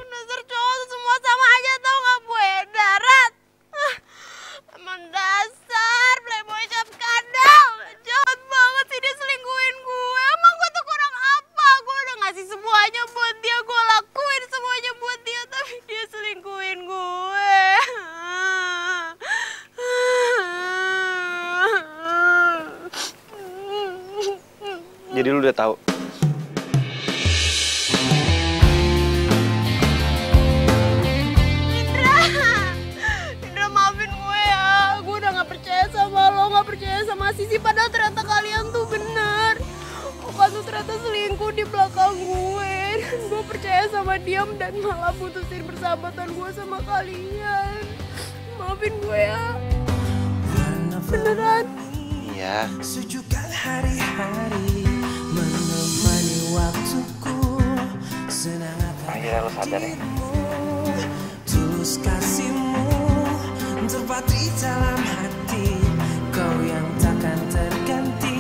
Dasar cowok tuh semua sama aja tau gak buaya darat. Emang dasar playboy cap kadal. Jahat banget sih dia selingkuhin gue. Emang gue tuh kurang apa? Gue udah ngasih semuanya buat dia. Gue lakuin semuanya buat dia. Tapi dia selingkuhin gue. Jadi lu udah tahu. Indra maafin gue ya. Gue udah gak percaya sama lo, gak percaya sama Sisi. Padahal ternyata kalian tuh bener. Okan tuh ternyata selingkuh di belakang gue. Dan gue percaya sama dia dan malah putusin persahabatan gue sama kalian. Maafin gue ya. Beneran. Iya. Sejukkan hari-hari menemani waktuku. Senang Akhirnya lo sadar ya? tulus kasihmu terpatri dalam hati. Kau yang takkan terganti,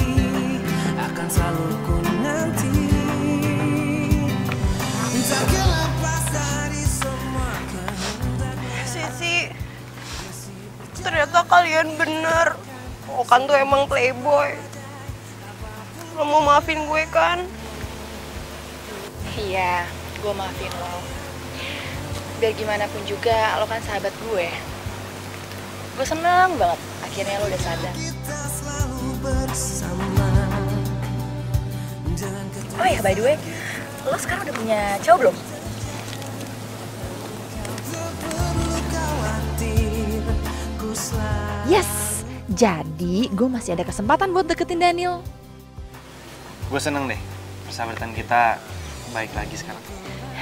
akan selalu ku nanti. Tak lepas dari semua kehendak. Sisi, ternyata kalian bener. Okan tuh emang playboy. Lo mau maafin gue kan? Iya, gue maafin lo. Biar gimana pun juga, lo kan sahabat gue. Gue seneng banget, akhirnya lo udah sadar. Oh ya, by the way, lo sekarang udah punya cowok belum? Yes, jadi gue masih ada kesempatan buat deketin Daniel. Gue seneng deh, persahabatan kita baik lagi sekarang.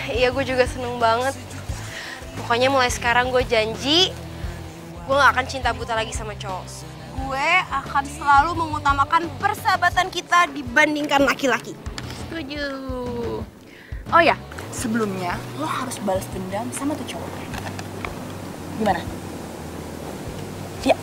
Iya, gue juga seneng banget. Pokoknya mulai sekarang gue janji, gue gak akan cinta buta lagi sama cowok. Gue akan selalu mengutamakan persahabatan kita dibandingkan laki-laki. Setuju. Oh ya, sebelumnya lo harus balas dendam sama tuh cowok. Gimana? Ya.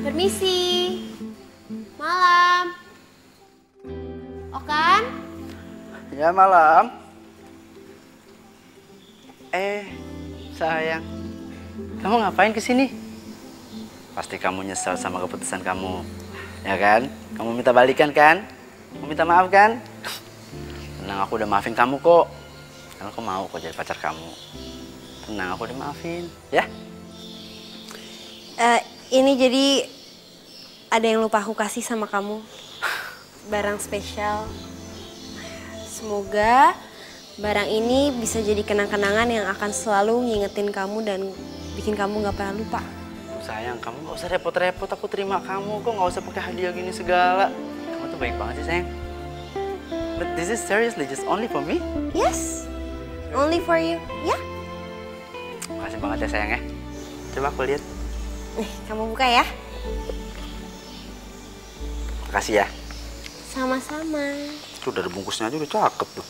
Permisi. Malam. Okan? Ya malam. Sayang. Kamu ngapain kesini? Pasti kamu nyesel sama keputusan kamu. Ya kan? Kamu minta balikan kan? Kamu minta maaf kan? Tenang, aku udah maafin kamu kok. Karena aku mau kok jadi pacar kamu. Tenang, aku udah maafin. Ya? Ini jadi ada yang lupa aku kasih sama kamu. Barang spesial. Semoga barang ini bisa jadi kenang-kenangan yang akan selalu ngingetin kamu dan bikin kamu gak pernah lupa. Sayang, kamu gak usah repot-repot. Aku terima kamu kok. Gak usah pakai hadiah gini segala. Kamu tuh baik banget sih, sayang. But this is seriously just only for me? Yes, only for you. Ya? Makasih banget ya, sayang ya. Coba aku lihat. Nih, kamu buka ya. Makasih ya. Sama-sama. Tuh dari bungkusnya aja udah cakep tuh.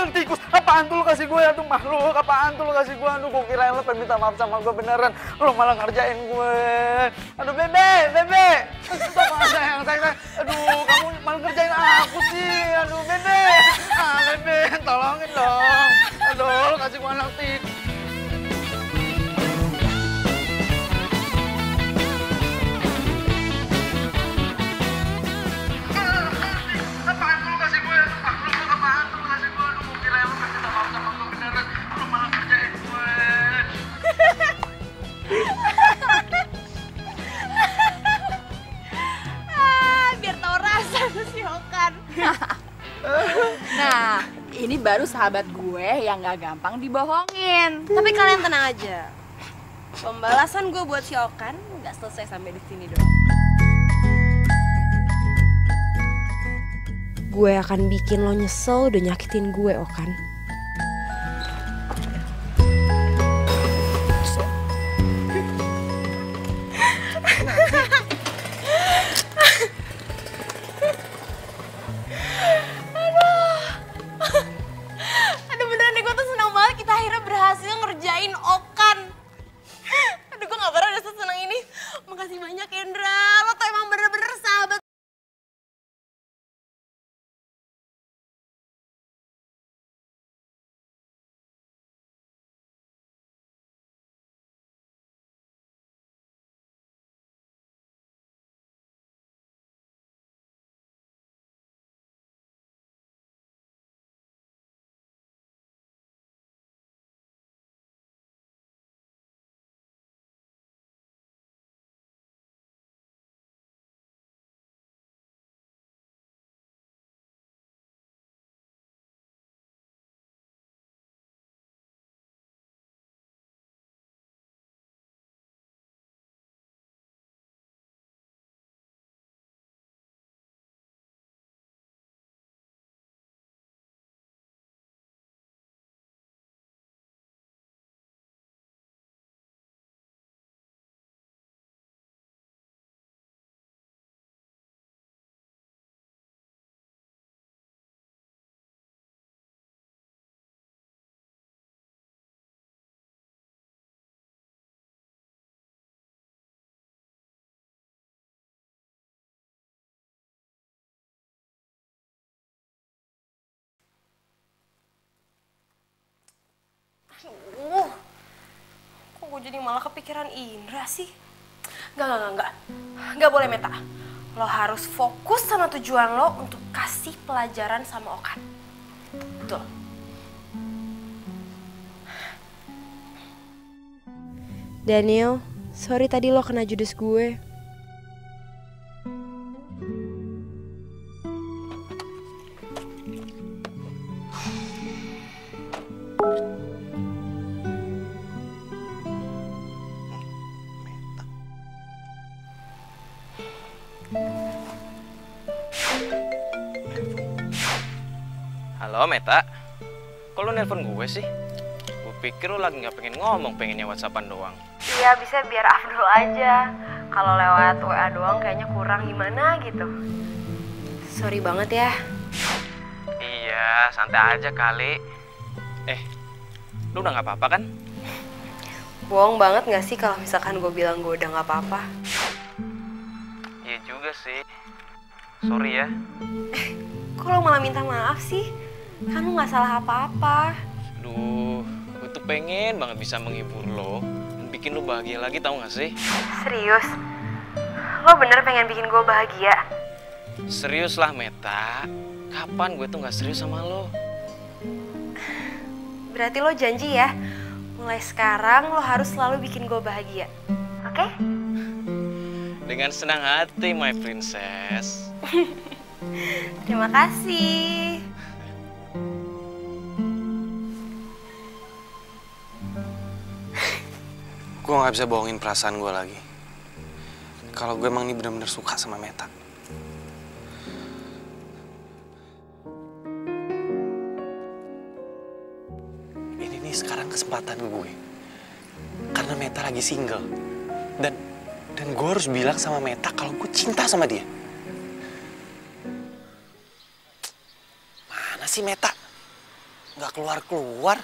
Tikus, apaan tuh lu kasih gue? Aduh makhluk, apaan tuh lu kasih gue? Aduh gue kirain lu pengen minta maaf sama gue beneran. Lu malah ngerjain gue. Aduh bebe. Sayang. Aduh kamu malah ngerjain aku sih. Aduh bebe. Bebe, tolongin dong. Aduh lu kasih gue anak tikus. Biar tau rasa tuh si Okan. Nah, ini baru sahabat gue yang gak gampang dibohongin. Tapi kalian tenang aja. Pembalasan gue buat si Okan nggak selesai sampai di sini doang. Gue akan bikin lo nyesel udah nyakitin gue, Okan. gue jadi malah kepikiran Indra sih? Enggak. Enggak boleh, Meta. Lo harus fokus sama tujuan lo untuk kasih pelajaran sama Okan. Betul. Daniel, sorry tadi lo kena judes gue. Halo Meta, kok lu nelpon gue sih? Gue pikir lu lagi gak pengen ngomong, pengennya whatsappan doang. Iya, bisa biar Abdul aja. Kalau lewat WA doang kayaknya kurang gimana gitu. Sorry banget ya. Iya, santai aja kali. Lu udah gak apa-apa kan? Bohong banget gak sih kalau misalkan gue bilang gue udah gak apa-apa? Iya juga sih. Sorry ya. Kok lo malah minta maaf sih? Kan lo gak salah apa-apa. Duh, gue tuh pengen banget bisa menghibur lo dan bikin lo bahagia lagi, tau gak sih? Serius? Lo bener pengen bikin gue bahagia? Serius lah Meta. Kapan gue tuh gak serius sama lo? Berarti lo janji ya, mulai sekarang lo harus selalu bikin gue bahagia. Oke? Dengan senang hati, my princess. Terima kasih. Gue gak bisa bohongin perasaan gue lagi. Kalau gue emang nih bener-bener suka sama Meta. Ini nih sekarang kesempatan gue. Karena Meta lagi single. Dan gue harus bilang sama Meta kalau gue cinta sama dia. Mana sih Meta? Gak keluar-keluar.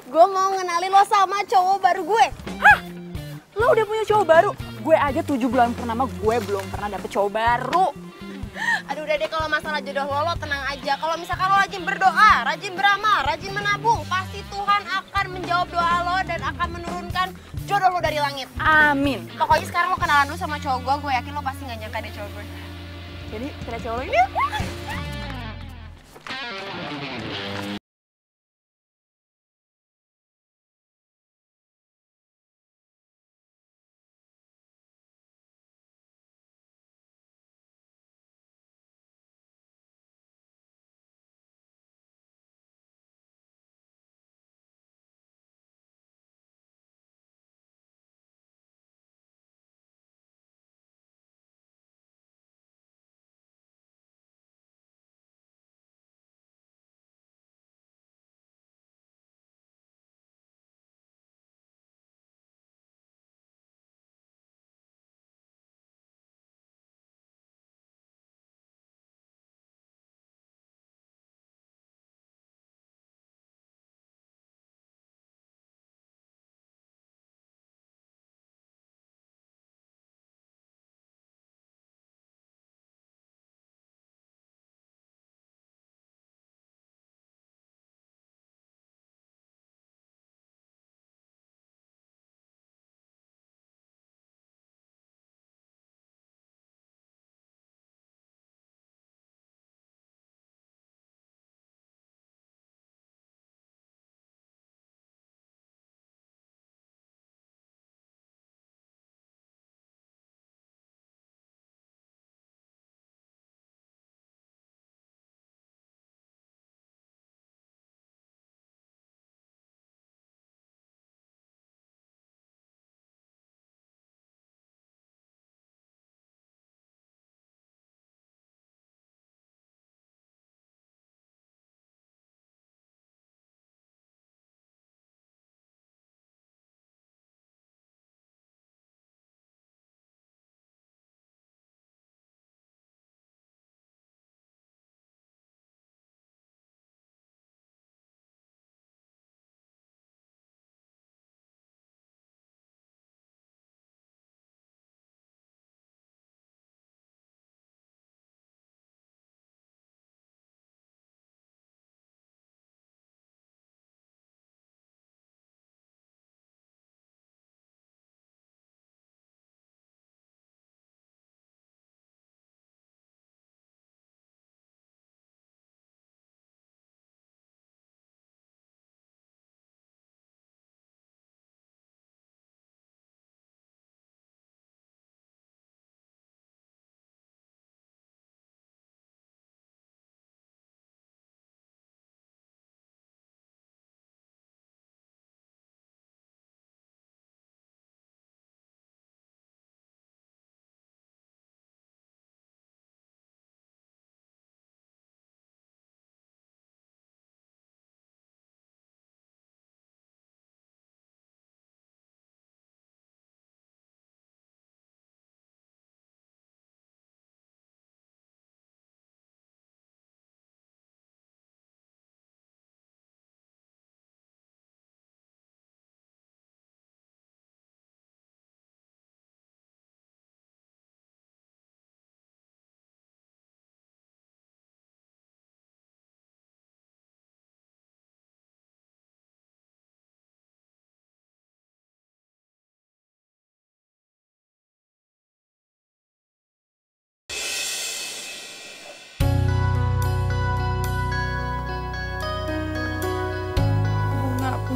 Gue mau ngenalin lo sama cowok baru gue. Hah? Lo udah punya cowok baru? Gue aja 7 bulan purnama gue belum pernah dapet cowok baru. Aduh udah deh, kalau masalah jodoh lo tenang aja. Kalau misalkan lo rajin berdoa, rajin beramal, rajin menabung, pasti Tuhan akan menjawab doa lo dan akan menurunkan jodoh lo dari langit. Amin. Pokoknya sekarang lo kenalan dulu sama cowok gue yakin lo pasti gak nyangka deh cowok gue. Jadi kira cowok lo ini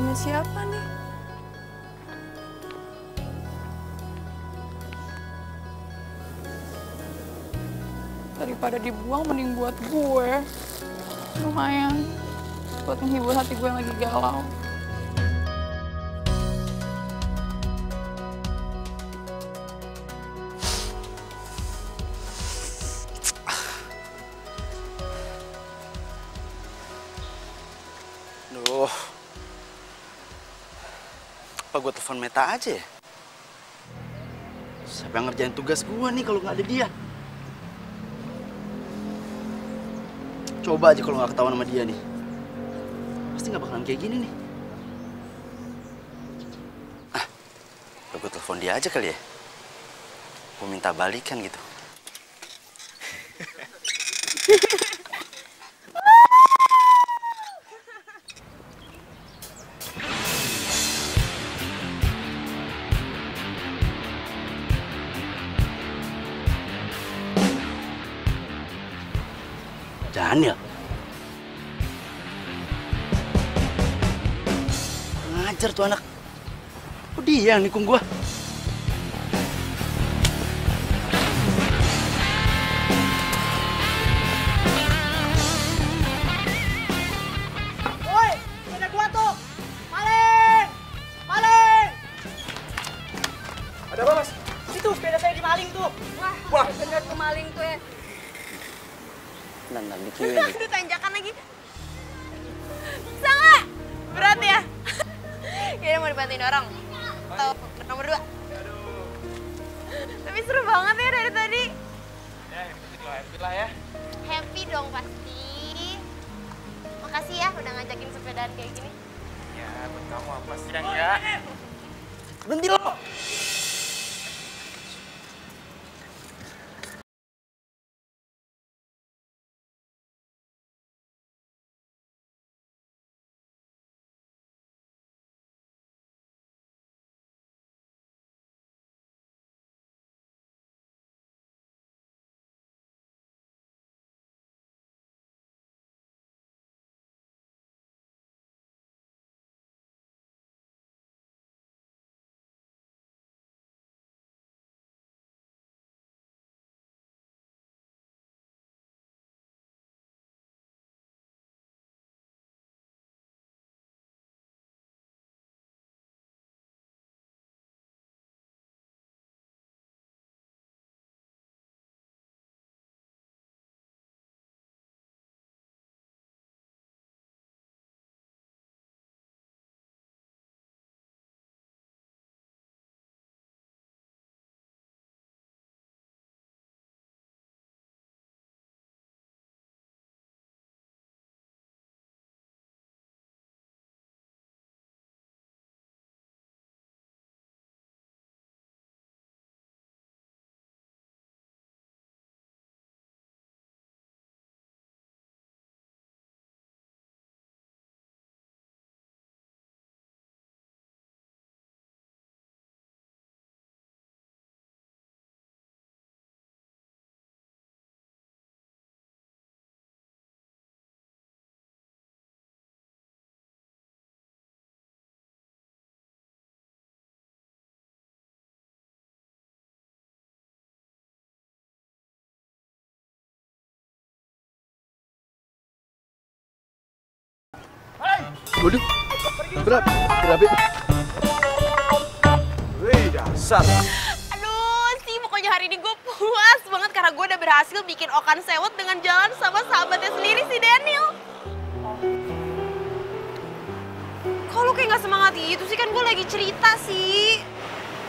punya siapa nih? Daripada dibuang mending buat gue. Lumayan buat menghibur hati gue yang lagi galau. Duh. Apa gue telepon Meta aja ya? Siapa yang ngerjain tugas gue nih kalau nggak ada dia? Coba aja kalau nggak ketahuan sama dia nih. Pasti nggak bakalan kayak gini nih. Ah, gue telepon dia aja kali ya. Gue minta balikan gitu. Daniel. Ngajar tuh anak. Kok dia yang nikung gua? Woi, ada gua tuh. Maling! Maling! Ada apa, Mas? Itu sepeda saya dimaling tuh. Wah, bener tuh maling tuh ya. Dan dikirim nih. Aduh, tanjakan lagi. Bisa nggak? Berat ya? Kayaknya mau dibantuin dorong. Atau nomor 2. Tapi seru banget ya dari tadi. Ya, yang penting lo happy lah ya. Happy dong pasti. Makasih ya udah ngajakin sepedaan kayak gini. Ya, buat kamu apa sih yang ya? Berhenti lo. Waduh, berat. Wih, dasar. Aduh, sih pokoknya hari ini gue puas banget karena gue udah berhasil bikin Okan sewot dengan jalan sama sahabatnya sendiri si Daniel. Kok lu kayak gak semangat gitu sih? Kan gue lagi cerita sih.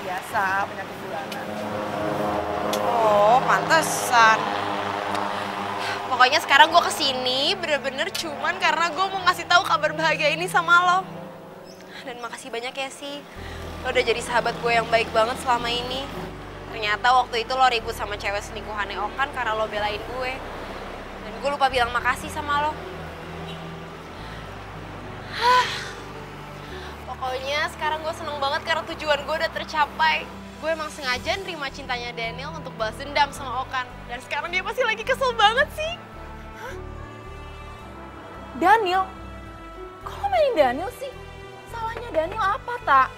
Biasa, penyakit bulanan. Oh, pantesan. Pokoknya sekarang gue kesini bener-bener cuman karena gue mau ngasih tahu kabar bahagia ini sama lo. Dan makasih banyak ya sih. Lo udah jadi sahabat gue yang baik banget selama ini. Ternyata waktu itu lo ribut sama cewek selingkuhannya Okan karena lo belain gue. Dan gue lupa bilang makasih sama lo. Pokoknya sekarang gue seneng banget karena tujuan gue udah tercapai. Gue emang sengaja nerima cintanya Daniel untuk balas dendam sama Okan. Dan sekarang dia pasti lagi kesel banget sih. Daniel? Kok lo mainin Daniel sih? Salahnya Salahnya Daniel apa, Tak?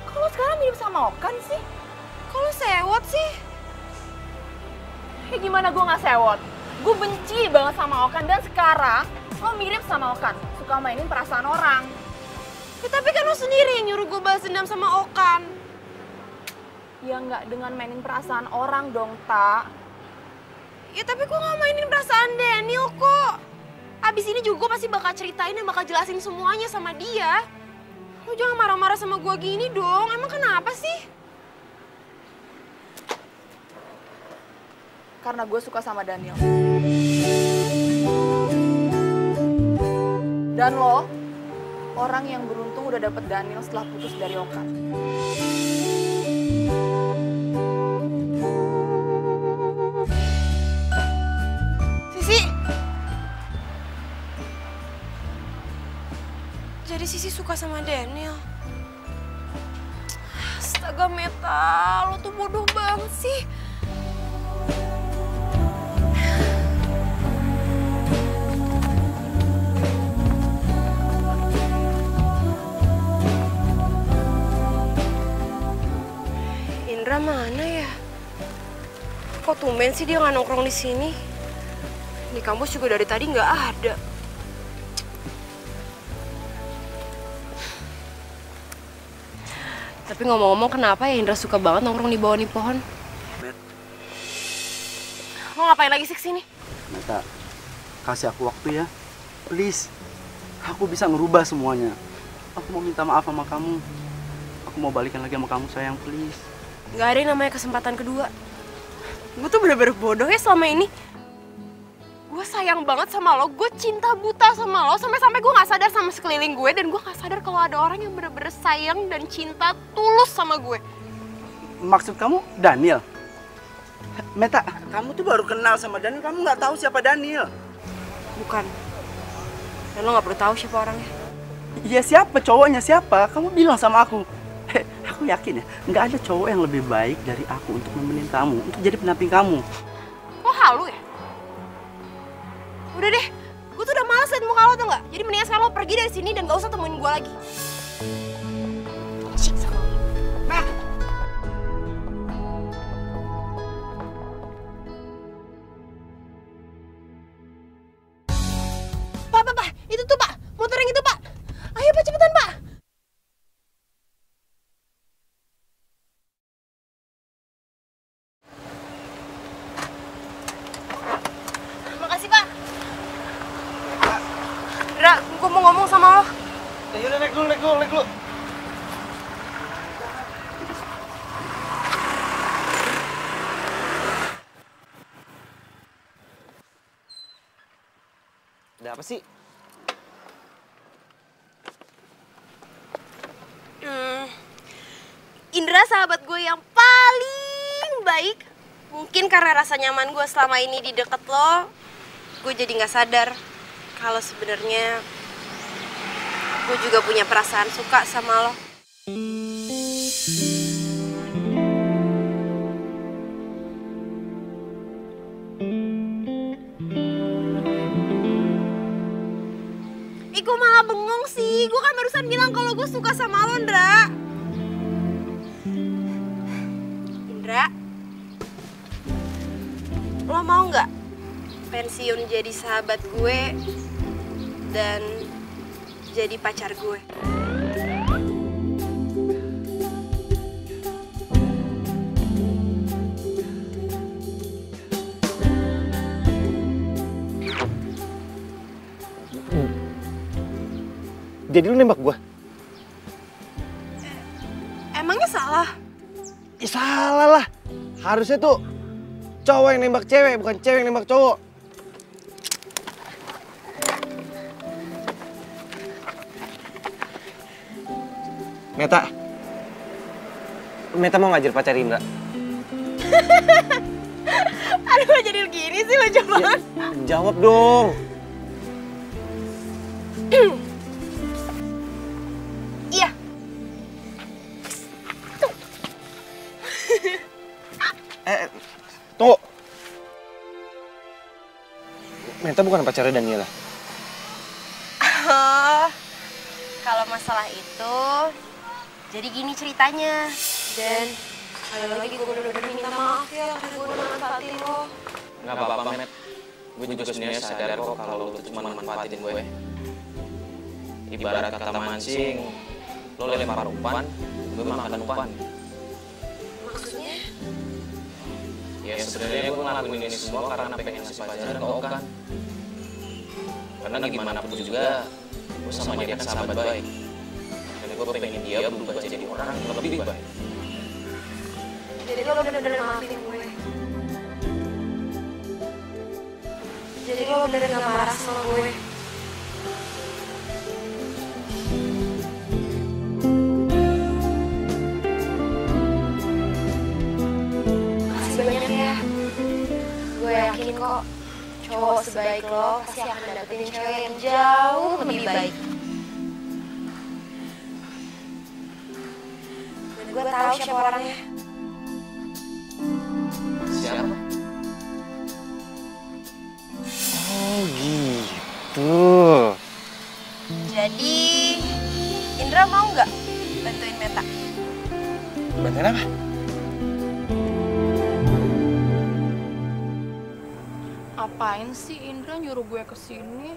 Kalau sekarang mirip sama Okan sih? Kalau sewot sih? Ya gimana gue gak sewot? Gue benci banget sama Okan dan sekarang lo mirip sama Okan. Suka mainin perasaan orang. Ya tapi kan lo sendiri yang nyuruh gue balas dendam sama Okan. Ya nggak dengan mainin perasaan orang dong, Tak. Ya tapi gue gak mainin perasaan Daniel kok. Abis ini juga gue pasti bakal ceritain dan bakal jelasin semuanya sama dia. Lo jangan marah-marah sama gue gini dong. Emang kenapa sih? Karena gue suka sama Daniel. Dan lo, orang yang beruntung udah dapet Daniel setelah putus dari Okan. Sisi. Jadi Sisi suka sama Daniel. Astaga Meta, lo tuh bodoh banget sih. Indra mana ya? Kok tumben sih dia nggak nongkrong di sini? Di kampus juga dari tadi nggak ada. Tapi ngomong-ngomong kenapa ya Indra suka banget nongkrong di bawah nih pohon? Mau ngapain lagi sih kesini? Meta, kasih aku waktu ya. Please. Aku bisa ngerubah semuanya. Aku mau minta maaf sama kamu. Aku mau balikan lagi sama kamu sayang, please. Gak ada yang namanya kesempatan kedua. Gue tuh bener-bener bodoh ya selama ini. Gue sayang banget sama lo, gue cinta buta sama lo. Sampai-sampai gue gak sadar sama sekeliling gue. Dan gue gak sadar kalau ada orang yang bener-bener sayang dan cinta tulus sama gue. Maksud kamu Daniel? Meta, kamu tuh baru kenal sama Daniel, kamu gak tahu siapa Daniel. Bukan. Dan lo gak perlu tahu siapa orangnya. Iya siapa cowoknya siapa? Kamu bilang sama aku. Aku yakin ya, nggak ada cowok yang lebih baik dari aku untuk nemenin kamu, untuk jadi pendamping kamu. Lo halu ya? Udah deh, gue tuh udah males liat muka lo tau nggak? Jadi mendingan sekarang lo pergi dari sini dan gak usah temuin gue lagi. Cik sama lo. Pak, itu tuh Pak, motor yang itu Pak. Ayo Pak, cepetan Pak. Makasih Pak. Indra, gue mau ngomong sama lo. Yaudah naik dulu. Ada apa sih? Indra sahabat gue yang paling baik. Mungkin karena rasa nyaman gue selama ini di deket lo, gue jadi gak sadar kalau sebenarnya gue juga punya perasaan suka sama lo. Ih, gue malah bengong sih. Gue kan barusan bilang kalau gue suka sama lo, Indra. Indra, lo mau nggak pensiun jadi sahabat gue dan jadi pacar gue? Jadi lu nembak gua? Emangnya salah? Ya salah lah. Harusnya tuh cowok yang nembak cewek, bukan cewek yang nembak cowok. Meta mau ngajar pacar Indra. Aduh, jadi gini sih lucu banget. Ya, jawab dong. Iya. Tunggu. Meta bukan pacarnya Daniela. Kalau masalah itu, jadi gini ceritanya. Dan sekali lagi gue bener-bener minta maaf ya karena gue udah manfaatin lo. Nggak apa-apa, Met. Gue juga sebenarnya sadar kok kalau lo tuh cuma manfaatin gue. Ibarat kata mancing, lo lempar umpan, gue makan umpan. Maksudnya? Ya sebenarnya gue ngelakuin ini semua karena pengen ngasih pelajaran ke Okan. Karena gimana pun juga, gue sama dia kan sahabat baik. Dan gue pengen dia berubah jadi orang yang lebih baik. Jadi lo bener-bener maafin gue. Jadi lo bener-bener gak marah sama gue. Makasih banyak ya. Gue yakin kok cowok sebaik lo pasti akan dapetin cewek yang jauh lebih baik. Dan gue tahu siapa orangnya. Siapa? Oh gitu. Jadi, Indra mau nggak bantuin Meta? Bantuin apa? Apain sih Indra nyuruh gue kesini?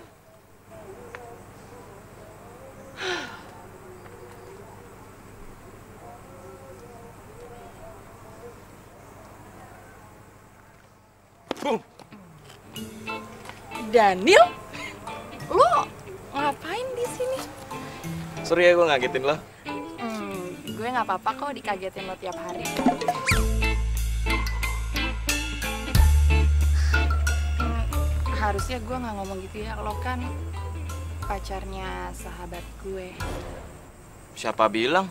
Daniel? Lo ngapain di sini? Sorry ya gue ngagetin lo. Gue nggak apa-apa kok dikagetin lo tiap hari. Harusnya gue nggak ngomong gitu ya, lo kan pacarnya sahabat gue. Siapa bilang?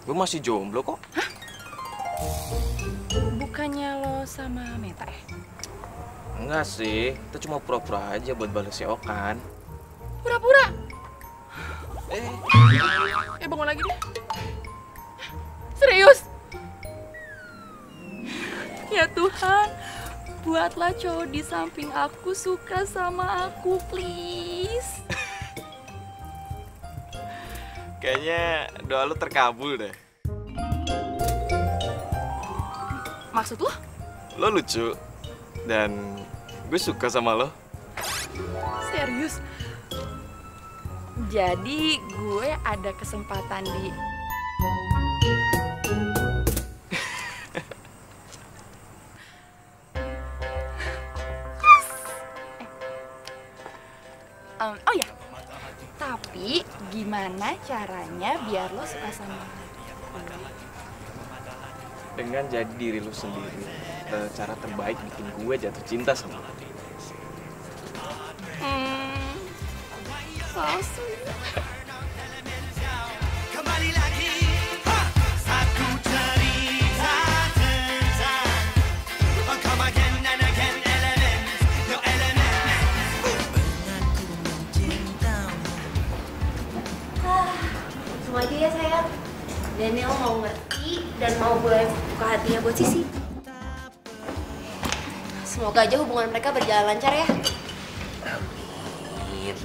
Gue masih jomblo kok. Hah? Bukannya lo sama Meta ya? Enggak sih, kita cuma pura-pura aja buat balas si Okan. Pura-pura? Bangun lagi deh. Serius? Ya Tuhan, buatlah cowok di samping aku suka sama aku, please. Kayaknya doa lu terkabul deh. Maksud lo? Lo lucu. Dan gue suka sama lo. Serius? Jadi gue ada kesempatan di... Oh ya, tapi gimana caranya biar lo suka sama gue? Dengan jadi diri lu sendiri. Cara terbaik bikin gue jatuh cinta sama lo. So sweet. Kembali lagi, aku cerita tentang come again and again, element, no element. Mengaku mencintamu. Langsung aja ya sayang. Daniel mau ngerti dan mau gue buka hatinya buat Sisi. Semoga aja hubungan mereka berjalan lancar ya. Amin.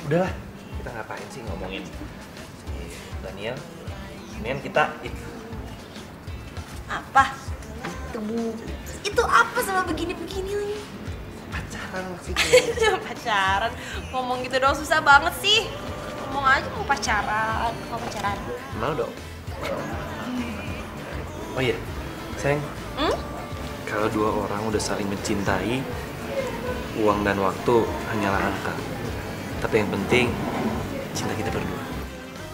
Udahlah, kita ngapain sih ngomongin Daniel? Mendingan kita Apa? Itu apa sama begini-begini lagi? pacaran maksudnya. Pacaran? Ngomong gitu doang susah banget sih. Ngomong aja mau pacaran. Mau dong. Oh iya, sayang. Kalau dua orang udah saling mencintai, uang dan waktu hanyalah angka. Tapi yang penting, cinta kita berdua.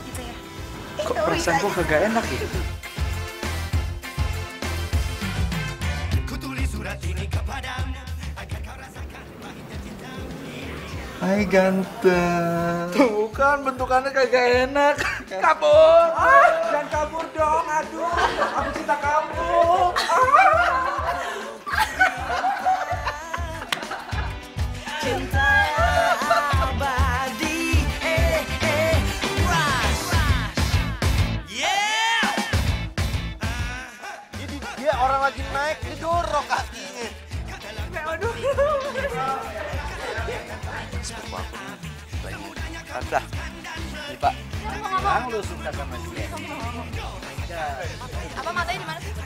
Gitu ya? Kok perasaan gue kagak enak ya? Kutulis surat ini kepadamu agar kau rasakan pahitnya cintamu. Hai ganteng. Tuh kan bentukannya kagak enak. Kabur. Jangan kabur dong, aduh. Aku cinta kamu. Cinta abadi, rush, yeah. Ini dia orang lagi naik, didorong kakinya. Aduh. Sepupu aku nih, lagi. Tanda. Ini Pak. Emang lu suka sama dia? Apa matanya di mana sih?